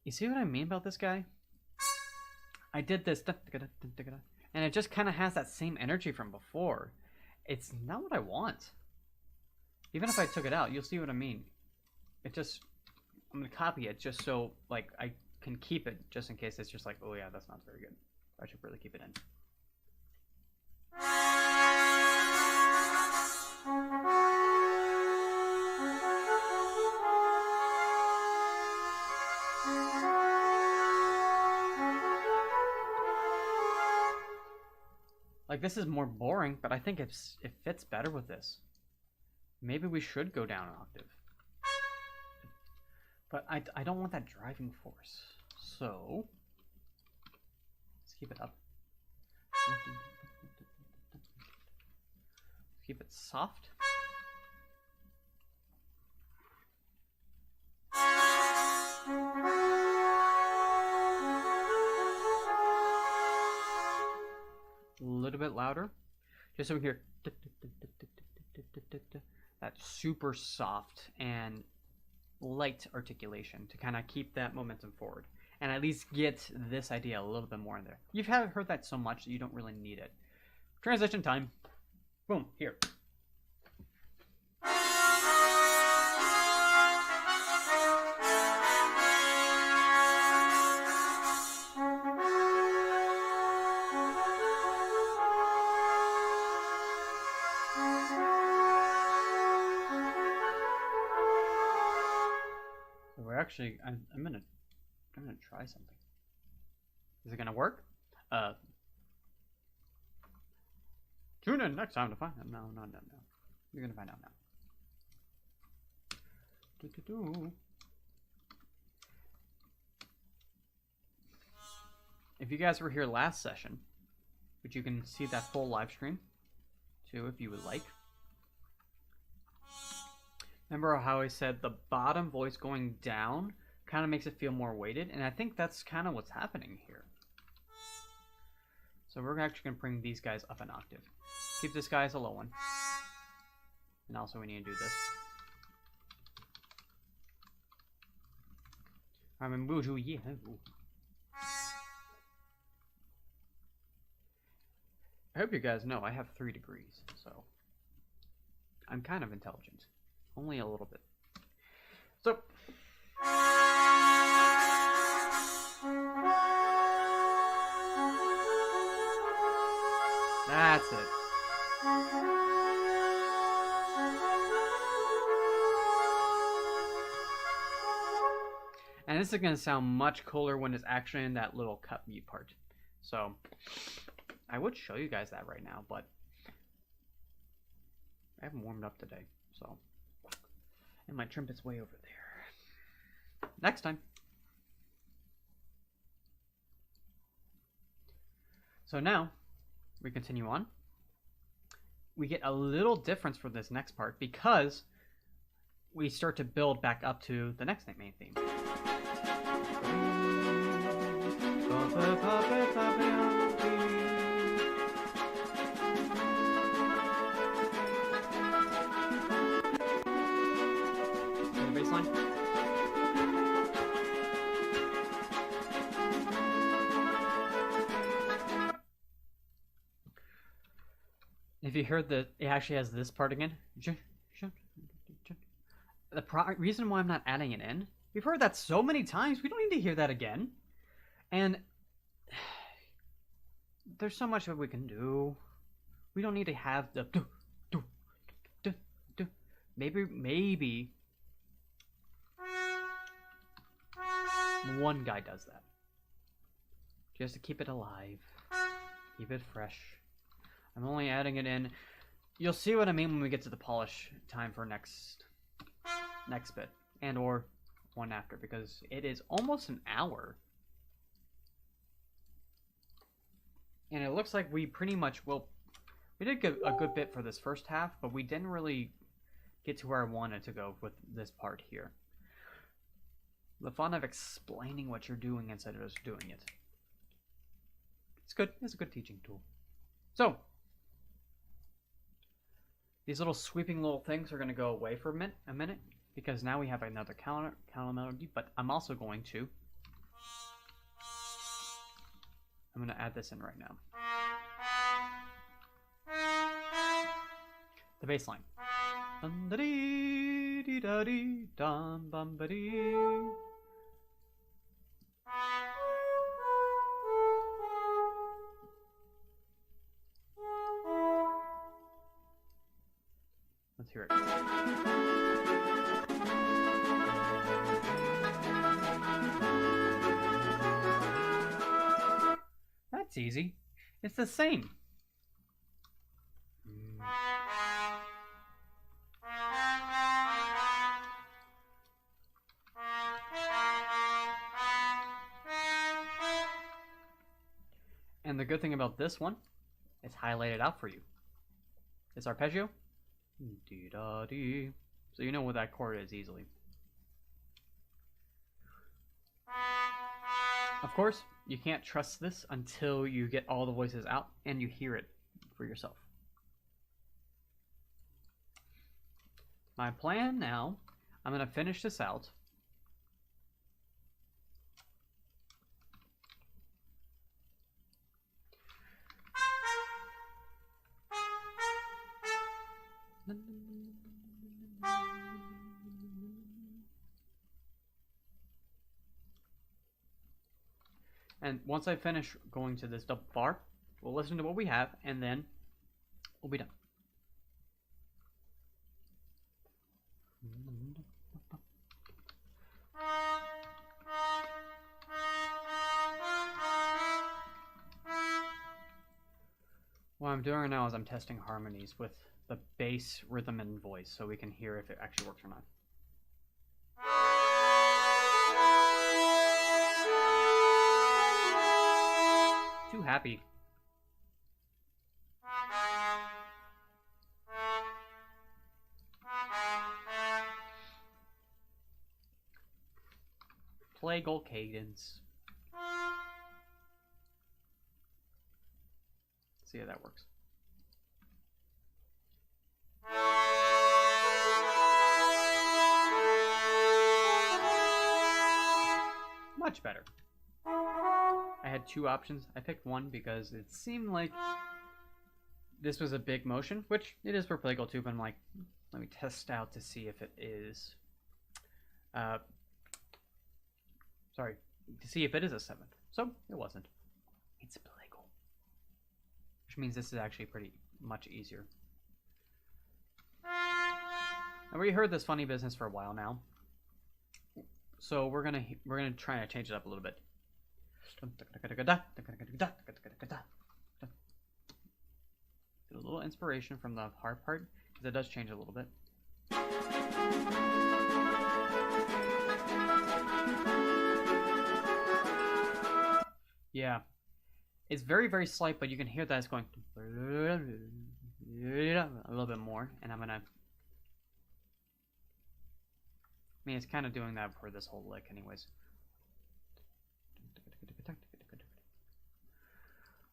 You see what I mean about this guy? I did this, and it just kind of has that same energy from before. It's not what I want. Even if I took it out, you'll see what I mean. It just, I'm gonna copy it just so like I can keep it just in case it's just like, oh yeah, that's not very good. I should really keep it in. Like, this is more boring, but I think it fits better with this. Maybe we should go down an octave. But I don't want that driving force. So, let's keep it up. Keep it soft. A little bit louder, just so we hear that super soft and light articulation to kind of keep that momentum forward and at least get this idea a little bit more in there. You've heard that so much that you don't really need it. Transition time. Boom, here. Actually, I'm gonna try something. Is it gonna work? Tune in next time to find out. No. You're gonna find out now. If you guys were here last session, which you can see that full live stream too, if you would like. Remember how I said the bottom voice going down kind of makes it feel more weighted? And I think that's kind of what's happening here. So we're actually going to bring these guys up an octave. Keep this guy as a low one. And also we need to do this. I hope you guys know I have 3 degrees, so I'm kind of intelligent. Only a little bit. So. That's it. And this is going to sound much cooler when it's actually in that little cut mute part. So, I would show you guys that right now, but I haven't warmed up today, so. And my trumpet's way over there. Next time. So now, we continue on. We get a little difference for this next part because we start to build back up to the next main theme. If you heard that it actually has this part again, the reason why I'm not adding it in, we've heard that so many times, we don't need to hear that again. And there's so much that we can do. We don't need to have the maybe one guy does that. Just to keep it alive. Keep it fresh. I'm only adding it in. You'll see what I mean when we get to the polish time for next bit. And or one after, because it is almost an hour. And it looks like we pretty much will... We did get a good bit for this first half, but we didn't really get to where I wanted to go with this part here. The fun of explaining what you're doing instead of just doing it. It's good. It's a good teaching tool. So, these little sweeping little things are going to go away for a minute, because now we have another counter melody, but I'm also going to I'm gonna add this in right now. The bass line. Let's hear it. That's easy. It's the same. And the good thing about this one, it's highlighted out for you. It's arpeggio. Dee-da-dee. So you know what that chord is easily. Of course, you can't trust this until you get all the voices out and you hear it for yourself. My plan now, I'm going to finish this out. And once I finish going to this double bar, we'll listen to what we have, and then we'll be done. What I'm doing right now is I'm testing harmonies with the bass, rhythm, and voice, so we can hear if it actually works or not. Too happy. Play gold cadence. See how that works. Much better. I had two options. I picked one because it seemed like this was a big motion, which it is for Play Gold 2, but I'm like, let me test out to see if it is. Sorry, to see if it is a 7th. So, it wasn't. It's Play Gold. Which means this is actually pretty much easier. And we heard this funny business for a while now. So we're gonna try to change it up a little bit. Get a little inspiration from the hard part, because it does change a little bit. Yeah, it's very, very slight, but you can hear that it's going a little bit more, and I'm gonna. I mean, it's kind of doing that for this whole lick, anyways.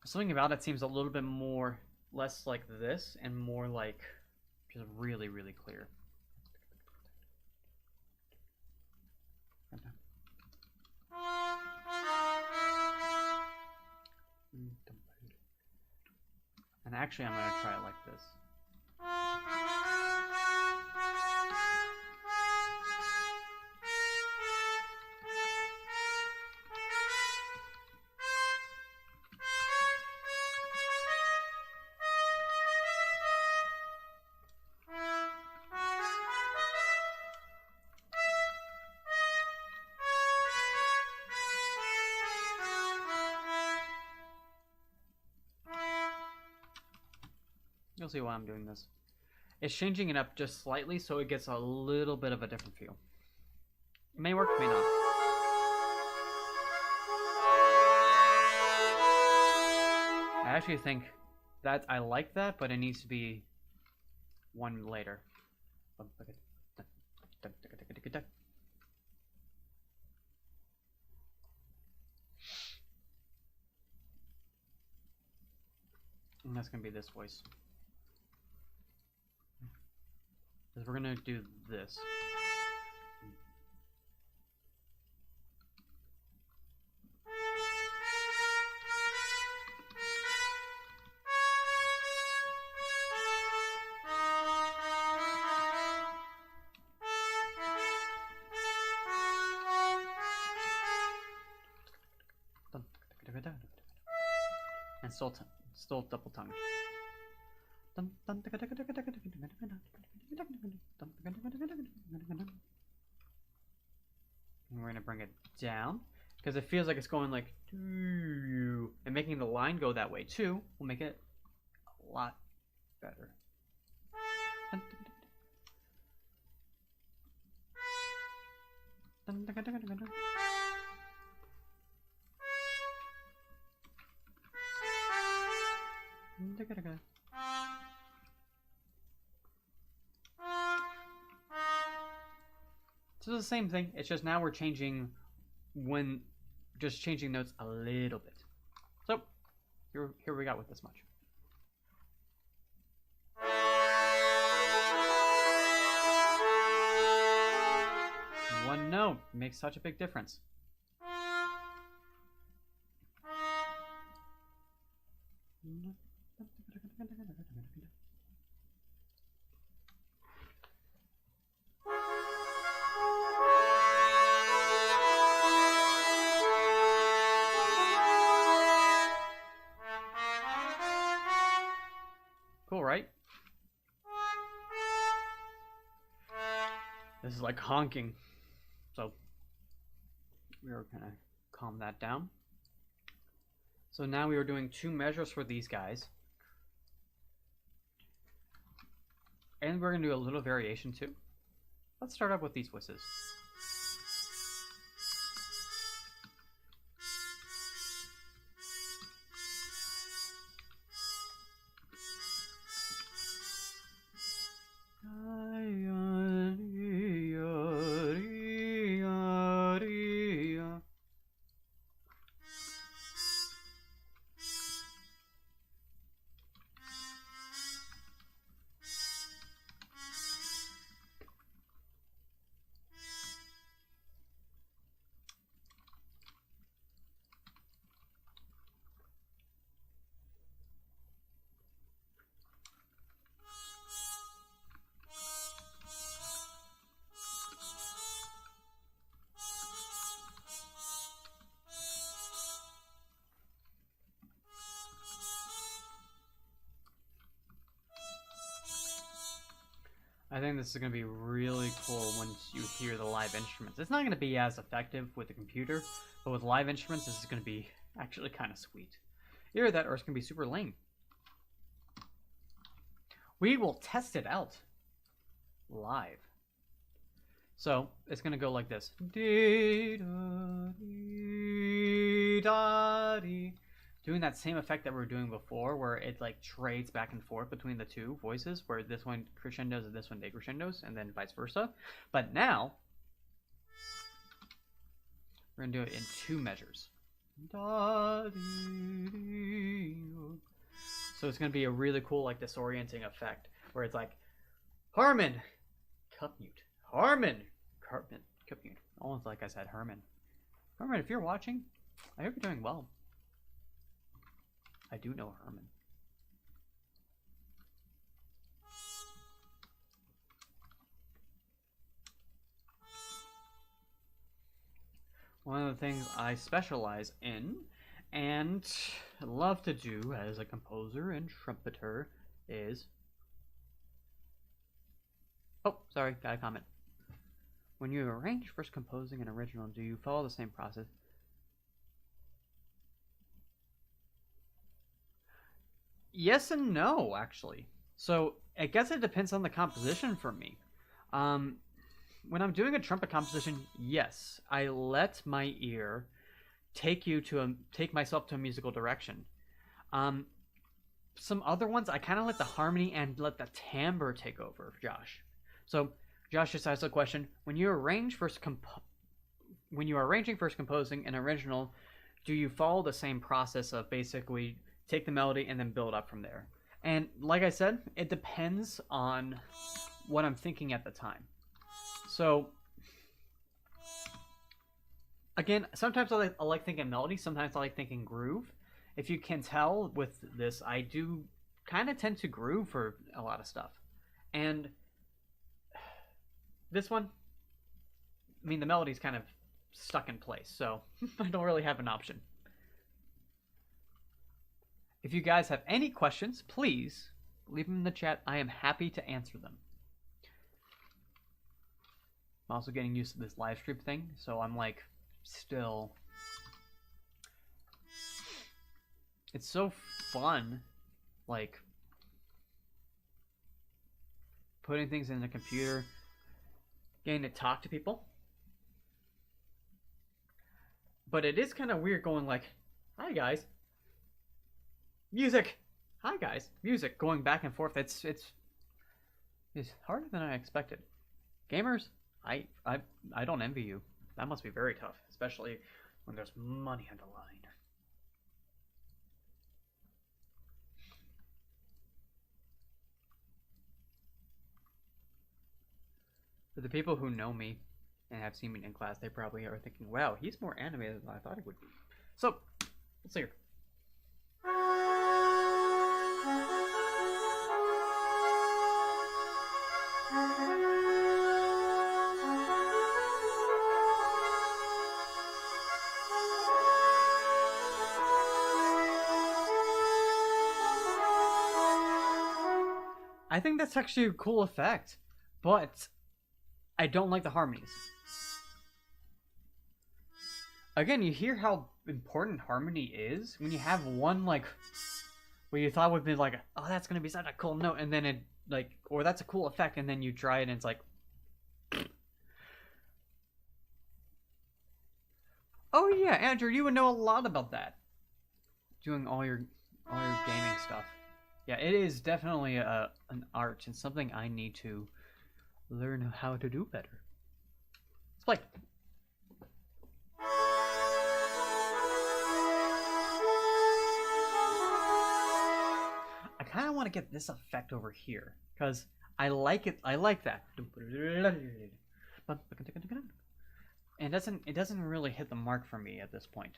Something about it seems a little bit more, less like this, and more like just really, really clear. And actually, I'm going to try it like this. You'll see why I'm doing this. It's changing it up just slightly so it gets a little bit of a different feel. It may work, it may not. I actually think that I like that, but it needs to be one later. And that's going to be this voice. Because we're going to do this. and still double tongued. And we're gonna bring it down because it feels like it's going like, and making the line go that way too will make it a lot better. So it's the same thing. It's just now we're changing just changing notes a little bit. So here we got with this much. One note makes such a big difference. Cool, right? This is like honking. So we're gonna calm that down. So now we are doing 2 measures for these guys. And we're gonna do a little variation too. Let's start up with these voices. I think this is going to be really cool once you hear the live instruments. It's not going to be as effective with the computer, but with live instruments, this is going to be actually kind of sweet. Either that or it's going to be super lame. We will test it out live. So it's going to go like this. Doing that same effect that we were doing before, where it like trades back and forth between the 2 voices, where this one crescendos and this one decrescendos, and then vice versa. But now we're gonna do it in 2 measures. So it's gonna be a really cool, like, disorienting effect, where it's like Harmon, cup mute, Harmon, cup mute. Almost like I said Herman. Herman, if you're watching, I hope you're doing well. I do know Herman. One of the things I specialize in and love to do as a composer and trumpeter is... Oh, sorry, got a comment. When you arrange first composing an original, do you follow the same process? Yes and no, actually. So I guess it depends on the composition for me. When I'm doing a trumpet composition, yes, I let my ear take myself to a musical direction. Some other ones, I kind of let the harmony and let the timbre take over, Josh. So Josh just asked a question: when you are arranging first composing an original, do you follow the same process of basically take the melody and then build up from there? And like I said, it depends on what I'm thinking at the time. So again, sometimes I like thinking melody, sometimes I like thinking groove. If you can tell with this, I do kind of tend to groove for a lot of stuff. And this one, I mean, the melody's kind of stuck in place, so I don't really have an option. If you guys have any questions, please leave them in the chat. I am happy to answer them. I'm also getting used to this live stream thing, so I'm like still... It's so fun, like putting things in the computer, getting to talk to people. But it is kind of weird going like, hi guys, music, hi guys, music, going back and forth. It's harder than I expected. Gamers, I don't envy you. That must be very tough, especially when there's money on the line. For the people who know me and have seen me in class, they probably are thinking, wow, he's more animated than I thought he would be. So, let's hear. I think that's actually a cool effect, but I don't like the harmonies. Again, you hear how important harmony is when you have one, like, where you thought would be like, oh, that's gonna be such a cool note, and then it, like, or that's a cool effect, and then you try it and it's like, oh yeah, Andrew, you would know a lot about that. Doing all your gaming stuff. Yeah, it is definitely an art and something I need to learn how to do better. Let's play. I kind of want to get this effect over here because I like it. I like that. And it doesn't really hit the mark for me at this point.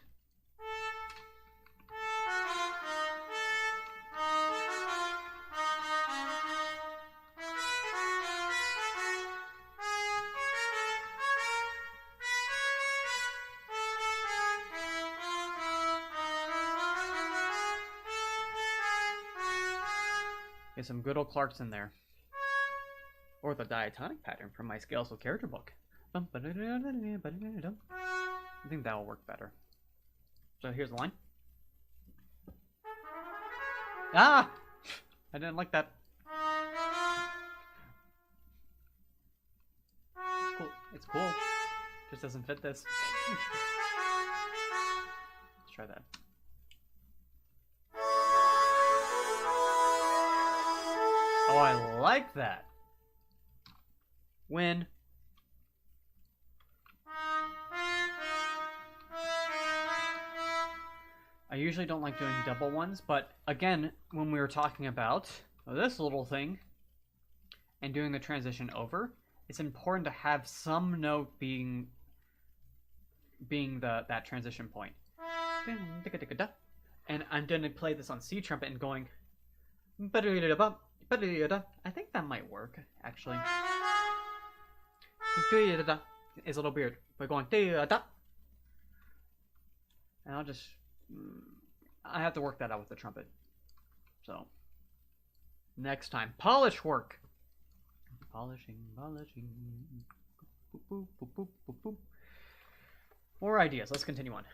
Get some good old Clarks in there. Or the diatonic pattern from my Scalesville character book. I think that will work better. So here's the line. Ah! I didn't like that. Cool. It's cool. Just doesn't fit this. Let's try that. Oh, I like that. When I usually don't like doing double ones, but again, when we were talking about this little thing and doing the transition over, it's important to have some note being that transition point. And I'm gonna play this on C trumpet and going. I think that might work, actually. It's a little weird. We're going. And I'll just. I have to work that out with the trumpet. So. Next time. Polish work! Polishing. Boop, boop, boop, boop, boop, boop. More ideas. Let's continue on.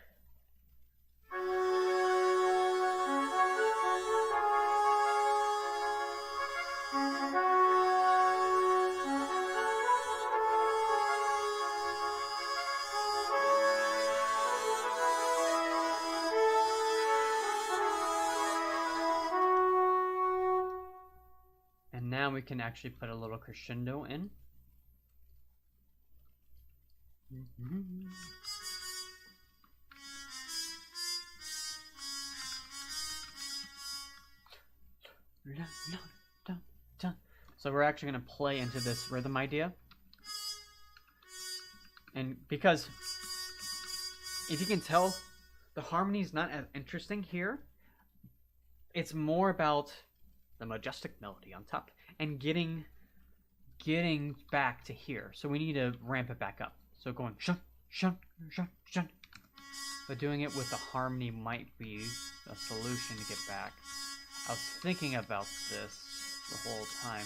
Now we can actually put a little crescendo in. So we're actually going to play into this rhythm idea. And because, if you can tell, the harmony's not as interesting here. It's more about the majestic melody on top and getting back to here. So we need to ramp it back up. So going shun shun shun shun. but doing it with the harmony might be a solution to get back. I was thinking about this the whole time.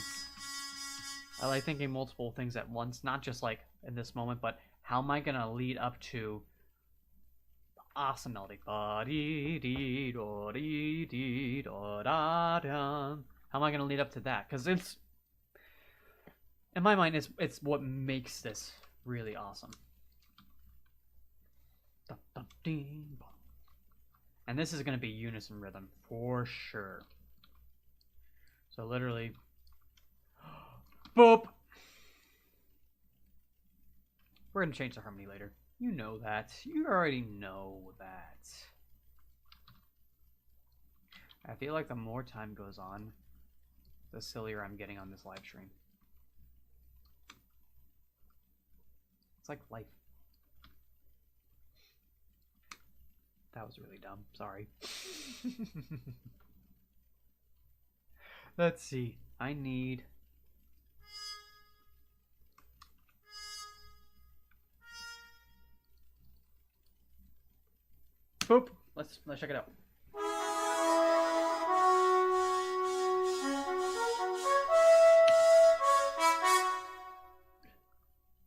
I like thinking multiple things at once, not just like in this moment, but how am I gonna lead up to the awesome melody? How am I gonna lead up to that? Because it's, in my mind, it's what makes this really awesome. And this is gonna be unison rhythm for sure. So literally, boop. We're gonna change the harmony later. You know that. You already know that. I feel like the more time goes on, the sillier I'm getting on this live stream. It's like life. That was really dumb. Sorry. Let's see. I need... Boop. Let's check it out.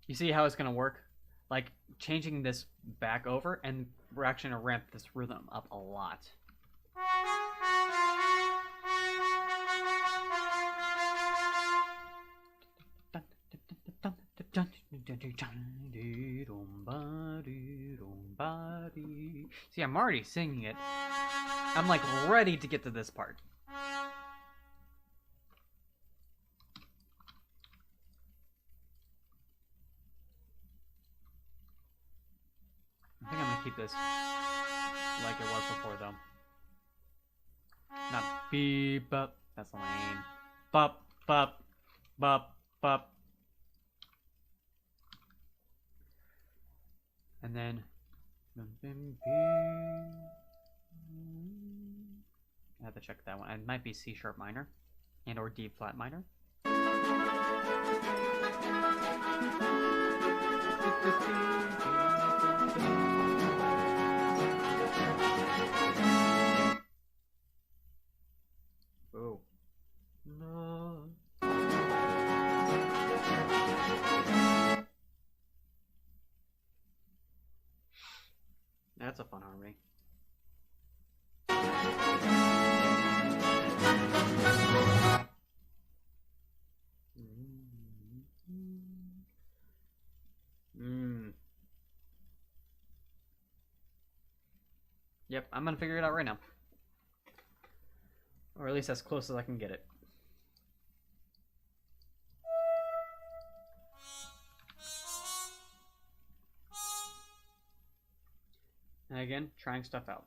You see how it's gonna work? Like changing this back over, and we're actually gonna ramp this rhythm up a lot. See, I'm already singing it. I'm like ready to get to this part. I think I'm gonna keep this like it was before, though. Not beep up. That's lame. Bop bop bop bop. And then I have to check that one. It might be C sharp minor and or D flat minor. Oh. No. That's a fun harmony. Yep, I'm gonna figure it out right now. Or at least as close as I can get it. And again, trying stuff out.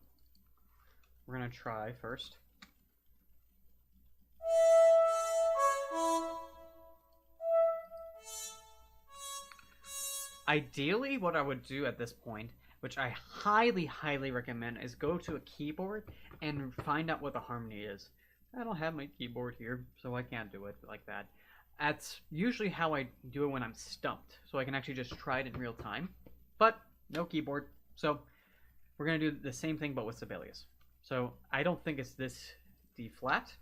We're gonna try first. Ideally, what I would do at this point, which I highly, highly recommend, is go to a keyboard and find out what the harmony is. I don't have my keyboard here, so I can't do it like that. That's usually how I do it when I'm stumped, so I can actually just try it in real time. But no keyboard, so we're gonna do the same thing but with Sibelius. So I don't think it's this D flat.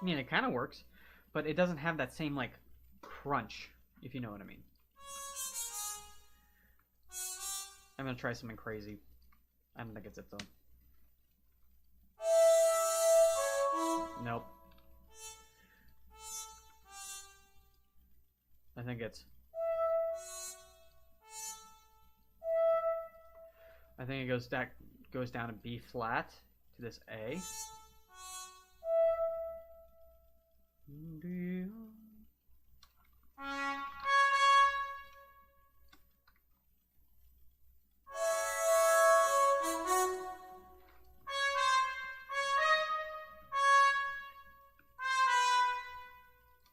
I mean, it kind of works, but it doesn't have that same like crunch, if you know what I mean. I'm gonna try something crazy. I don't think it's it though. Nope. I think it's... I think it goes down to B flat to this A.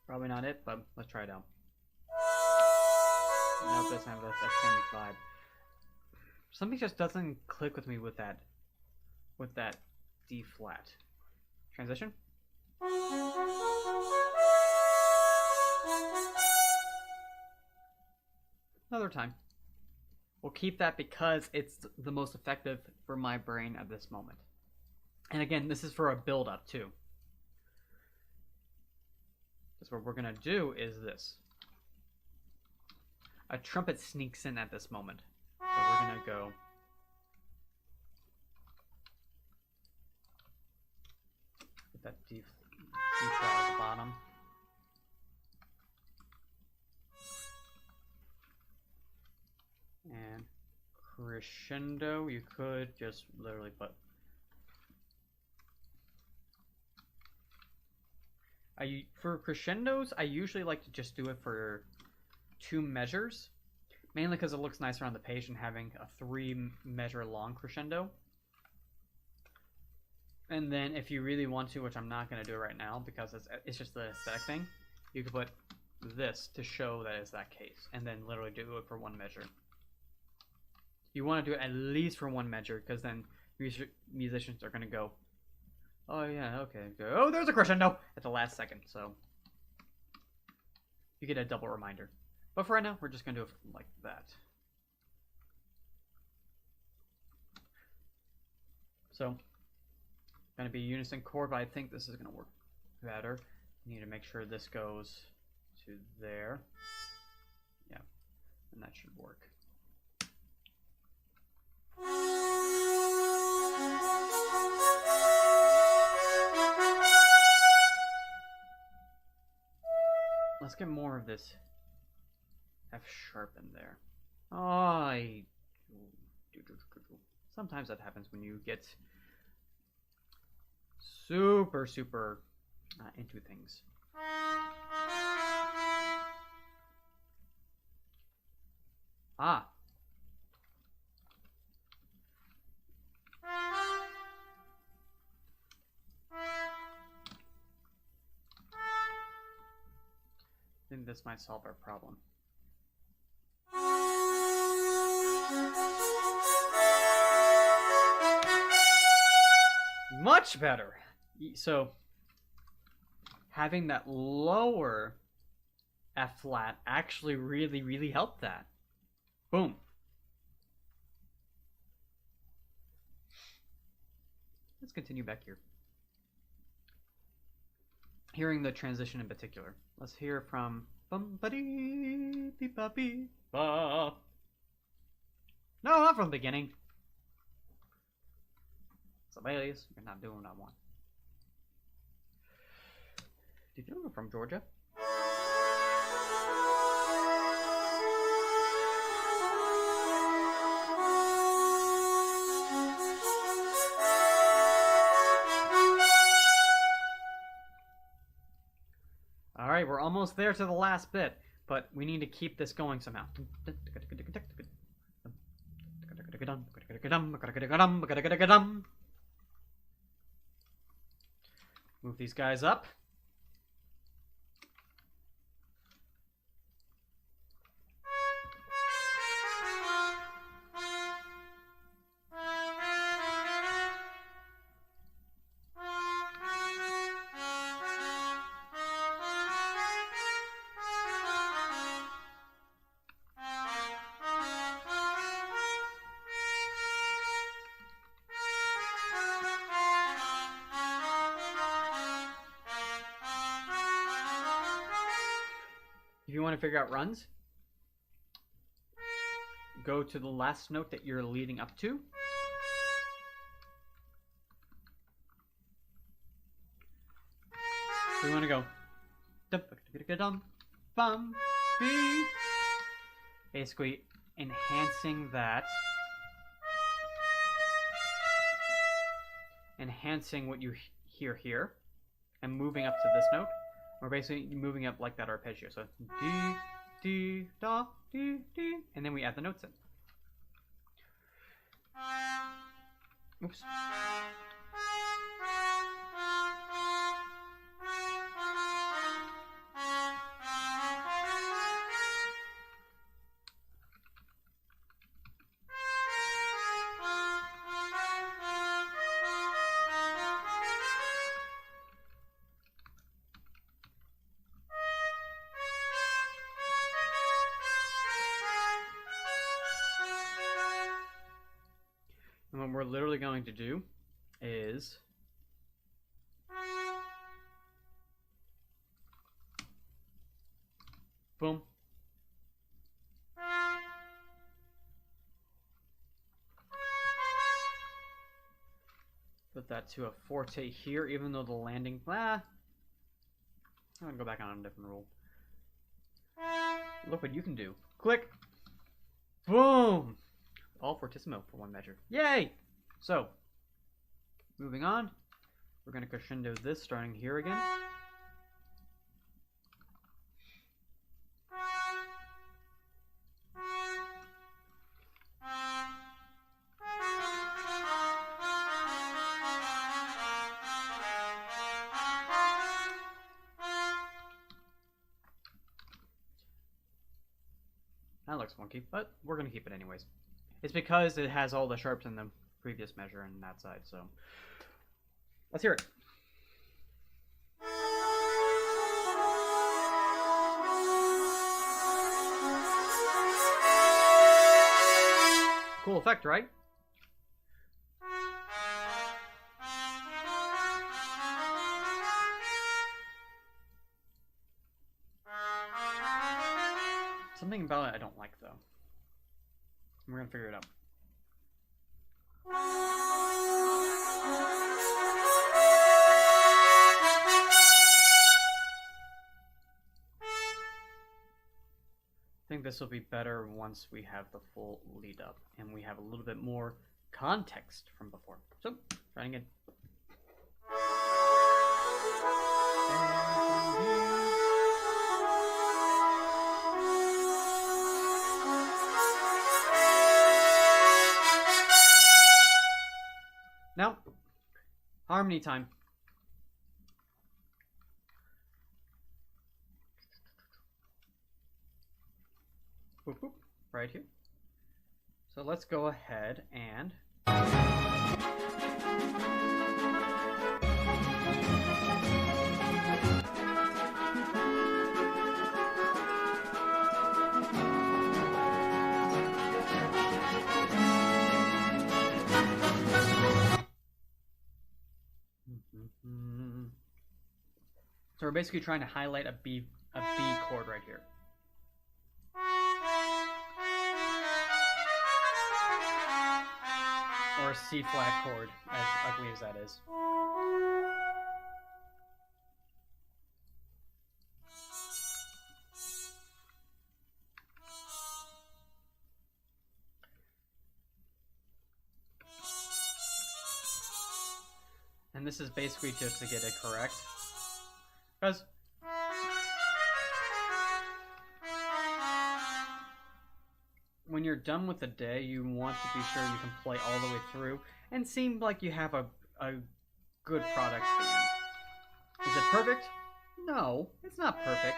Probably not it, but let's try it out. Nope, it doesn't have that same vibe. Something just doesn't click with me with that D flat. Transition. Another time. We'll keep that because it's the most effective for my brain at this moment. And again, this is for a build-up too. Because what we're gonna do is this. A trumpet sneaks in at this moment. So we're gonna go. Get that D flat at the bottom. And crescendo, you could just literally put. For crescendos, I usually like to just do it for 2 measures, mainly because it looks nicer on the page than having a 3-measure long crescendo. And then if you really want to, which I'm not going to do right now because it's just the aesthetic thing, you could put this to show that it's that case, and then literally do it for 1 measure. You want to do it at least for 1 measure, because then musicians are going to go, oh yeah, okay, oh there's a crescendo at the last second, so you get a double reminder. But for right now, we're just going to do it like that. So, going to be unison chord, but I think this is going to work better. You need to make sure this goes to there. Yeah, and that should work. Let's get more of this F sharp in there. Sometimes that happens when you get super into things. Ah. I think this might solve our problem. Much better! So, having that lower F flat actually really helped that. Boom. Let's continue back here. Hearing the transition in particular. Let's hear from bum-ba-dee-beep-ba-beep-ba. No, not from the beginning. Sibelius, you're not doing what I want. Did you know I'm from Georgia? Alright, we're almost there to the last bit, but we need to keep this going somehow. Move these guys up. If you want to figure out runs, go to the last note that you're leading up to. So you want to go basically enhancing that, enhancing what you hear here, and moving up to this note. We're basically moving up like that arpeggio. So D, D, da, D, D, and then we add the notes in. Oops. And what we're literally going to do is boom. Put that to a forte here, even though the landing... I'm going to go back on a different rule. Look what you can do. Click. Boom. All fortissimo for one measure. Yay! So, moving on. We're going to crescendo this, starting here again. That looks funky, but we're going to keep it anyways. It's because it has all the sharps in the previous measure and that side, so... Let's hear it. Cool effect, right? Something about it I don't like, though. We're gonna figure it out. I think this will be better once we have the full lead up and we have a little bit more context from before. So, trying again. Now, harmony time. Boop, boop, right here. So let's go ahead and so we're basically trying to highlight a B chord right here. Or a C flat chord, as ugly as that is. And this is basically just to get it correct. Because when you're done with the day, you want to be sure you can play all the way through and seem like you have a good product at the end. Is it perfect? No, it's not perfect.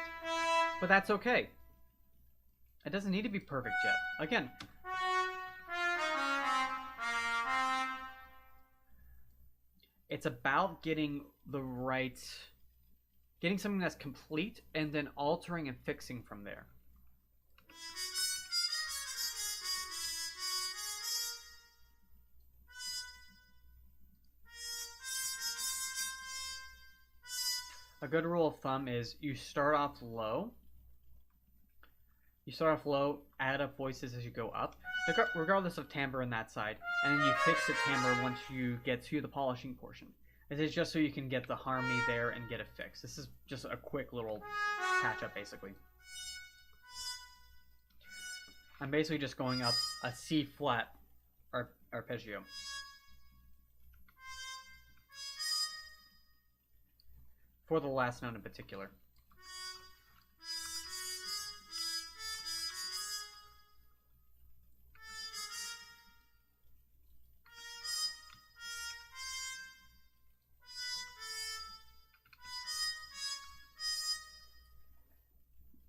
But that's okay. It doesn't need to be perfect yet. Again, it's about getting getting something that's complete and then altering and fixing from there. A good rule of thumb is you start off low. You start off low, add up voices as you go up, regardless of timbre on that side, and then you fix the timbre once you get to the polishing portion. This is just so you can get the harmony there and get it fixed. This is just a quick little patch up, basically. I'm basically just going up a C flat arpeggio. For the last note in particular.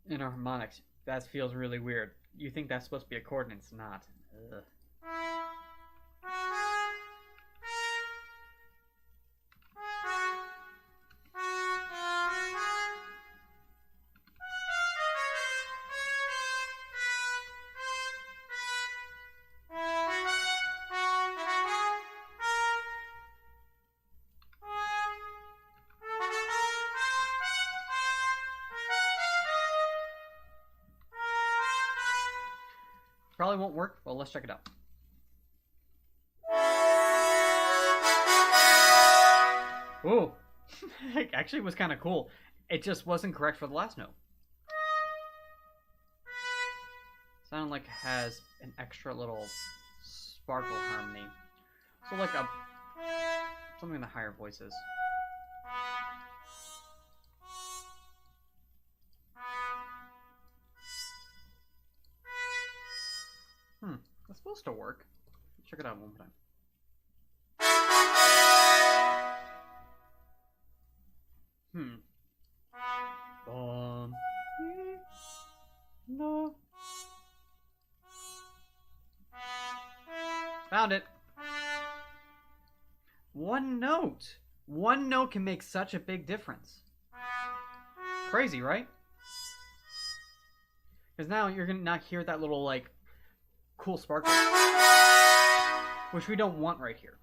In harmonics, that feels really weird. You think that's supposed to be a chord and it's not. Ugh. Probably won't work. Well, let's check it out. Ooh. It actually was kind of cool. It just wasn't correct for the last note. Sounded like it has an extra little sparkle harmony. So like a something in the higher voices. That's supposed to work. Check it out one more time. No. Found it. One note. One note can make such a big difference. Crazy, right? Because now you're gonna not hear that little like cool sparkle, which we don't want right here.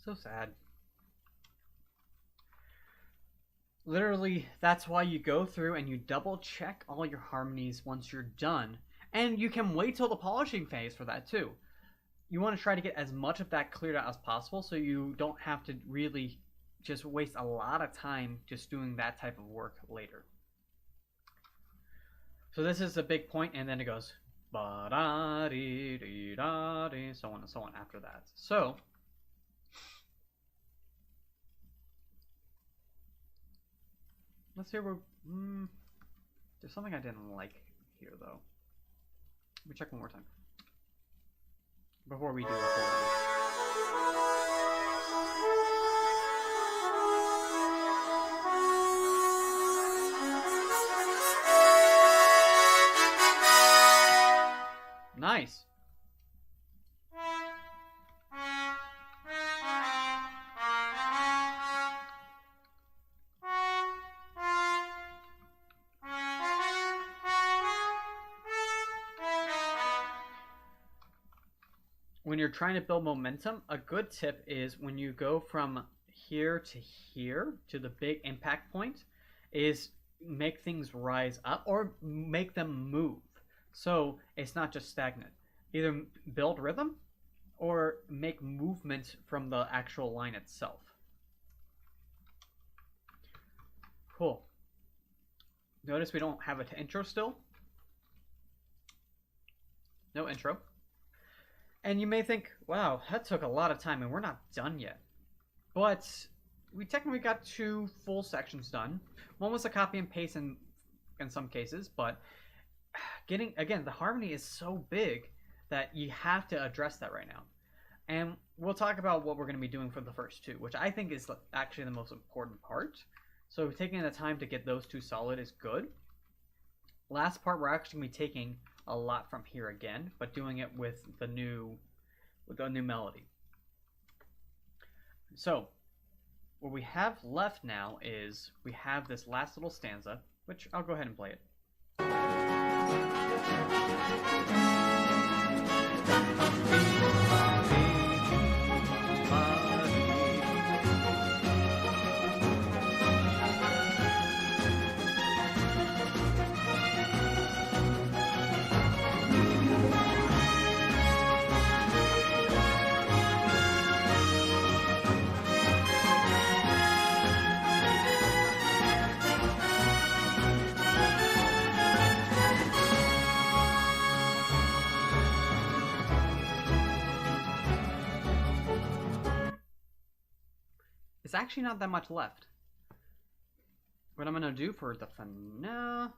So sad. Literally, that's why you go through and you double check all your harmonies once you're done. And you can wait till the polishing phase for that too. You want to try to get as much of that cleared out as possible so you don't have to really just waste a lot of time just doing that type of work later. So this is a big point, and then it goes ba-da-dee-dee-da-dee, so on and so on after that. So let's see where there's something I didn't like here though. Let me check one more time before we do the whole. Nice. When you're trying to build momentum, a good tip is when you go from here to the big impact point is make things rise up or make them move. So it's not just stagnant. Either build rhythm or make movement from the actual line itself. Cool. Notice we don't have an intro still. No intro. And you may think, wow, that took a lot of time and we're not done yet. But we technically got 2 full sections done. One was a copy and paste in some cases, but getting, again, the harmony is so big that you have to address that right now. And we'll talk about what we're going to be doing for the first 2, which I think is actually the most important part. So taking the time to get those 2 solid is good. Last part, we're actually going to be taking a lot from here again, but doing it with the new melody. So what we have left now is we have this last little stanza, which I'll go ahead and play it. It's actually not that much left. What I'm going to do for the finale,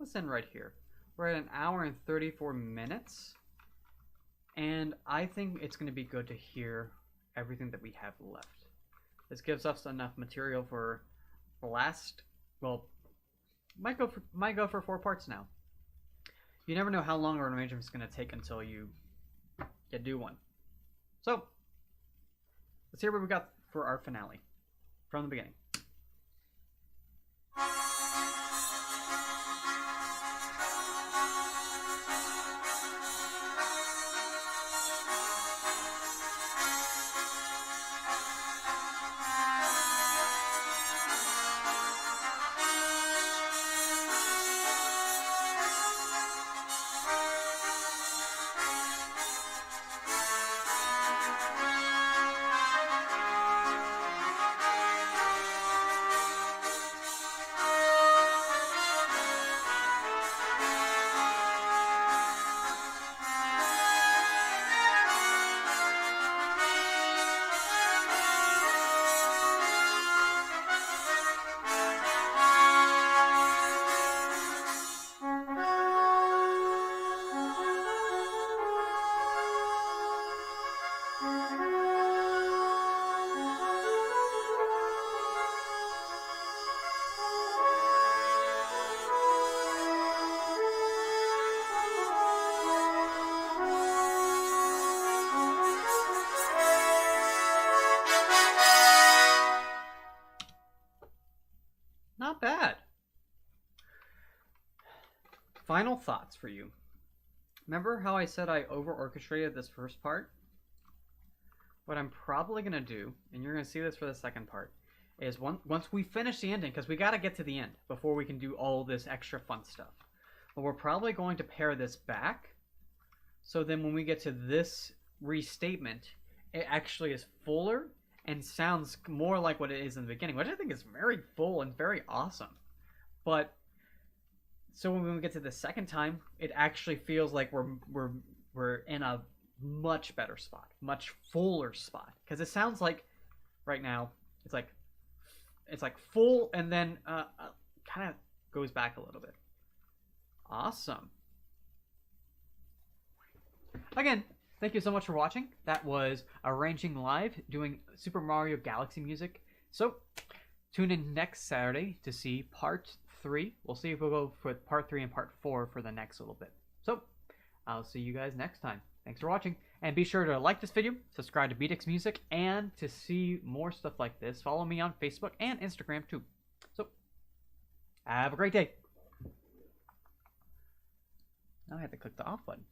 let's end right here. We're at 1 hour and 34 minutes. And I think it's going to be good to hear everything that we have left. This gives us enough material for the last, well, might go for 4 parts now. You never know how long an arrangement is going to take until you do one. So let's hear what we got for our finale from the beginning. final thoughts for you. Remember how I said I over-orchestrated this first part? What I'm probably going to do, and you're going to see this for the second part, is once we finish the ending, because we got to get to the end before we can do all this extra fun stuff. But we're probably going to pare this back, so then when we get to this restatement, it actually is fuller and sounds more like what it is in the beginning, which I think is very full and very awesome. But so when we get to the second time, it actually feels like we're in a much better spot, much fuller spot, because it sounds like right now it's like full and then kind of goes back a little bit. Awesome. Again, thank you so much for watching. That was Arranging Live, doing Super Mario Galaxy music. So tune in next Saturday to see part 3. We'll see if we'll go for part 3 and part 4 for the next little bit. So I'll see you guys next time. Thanks for watching, and be sure to like this video, subscribe to BDix Music, and to see more stuff like this, follow me on Facebook and Instagram too. So have a great day. Now I have to click the off button.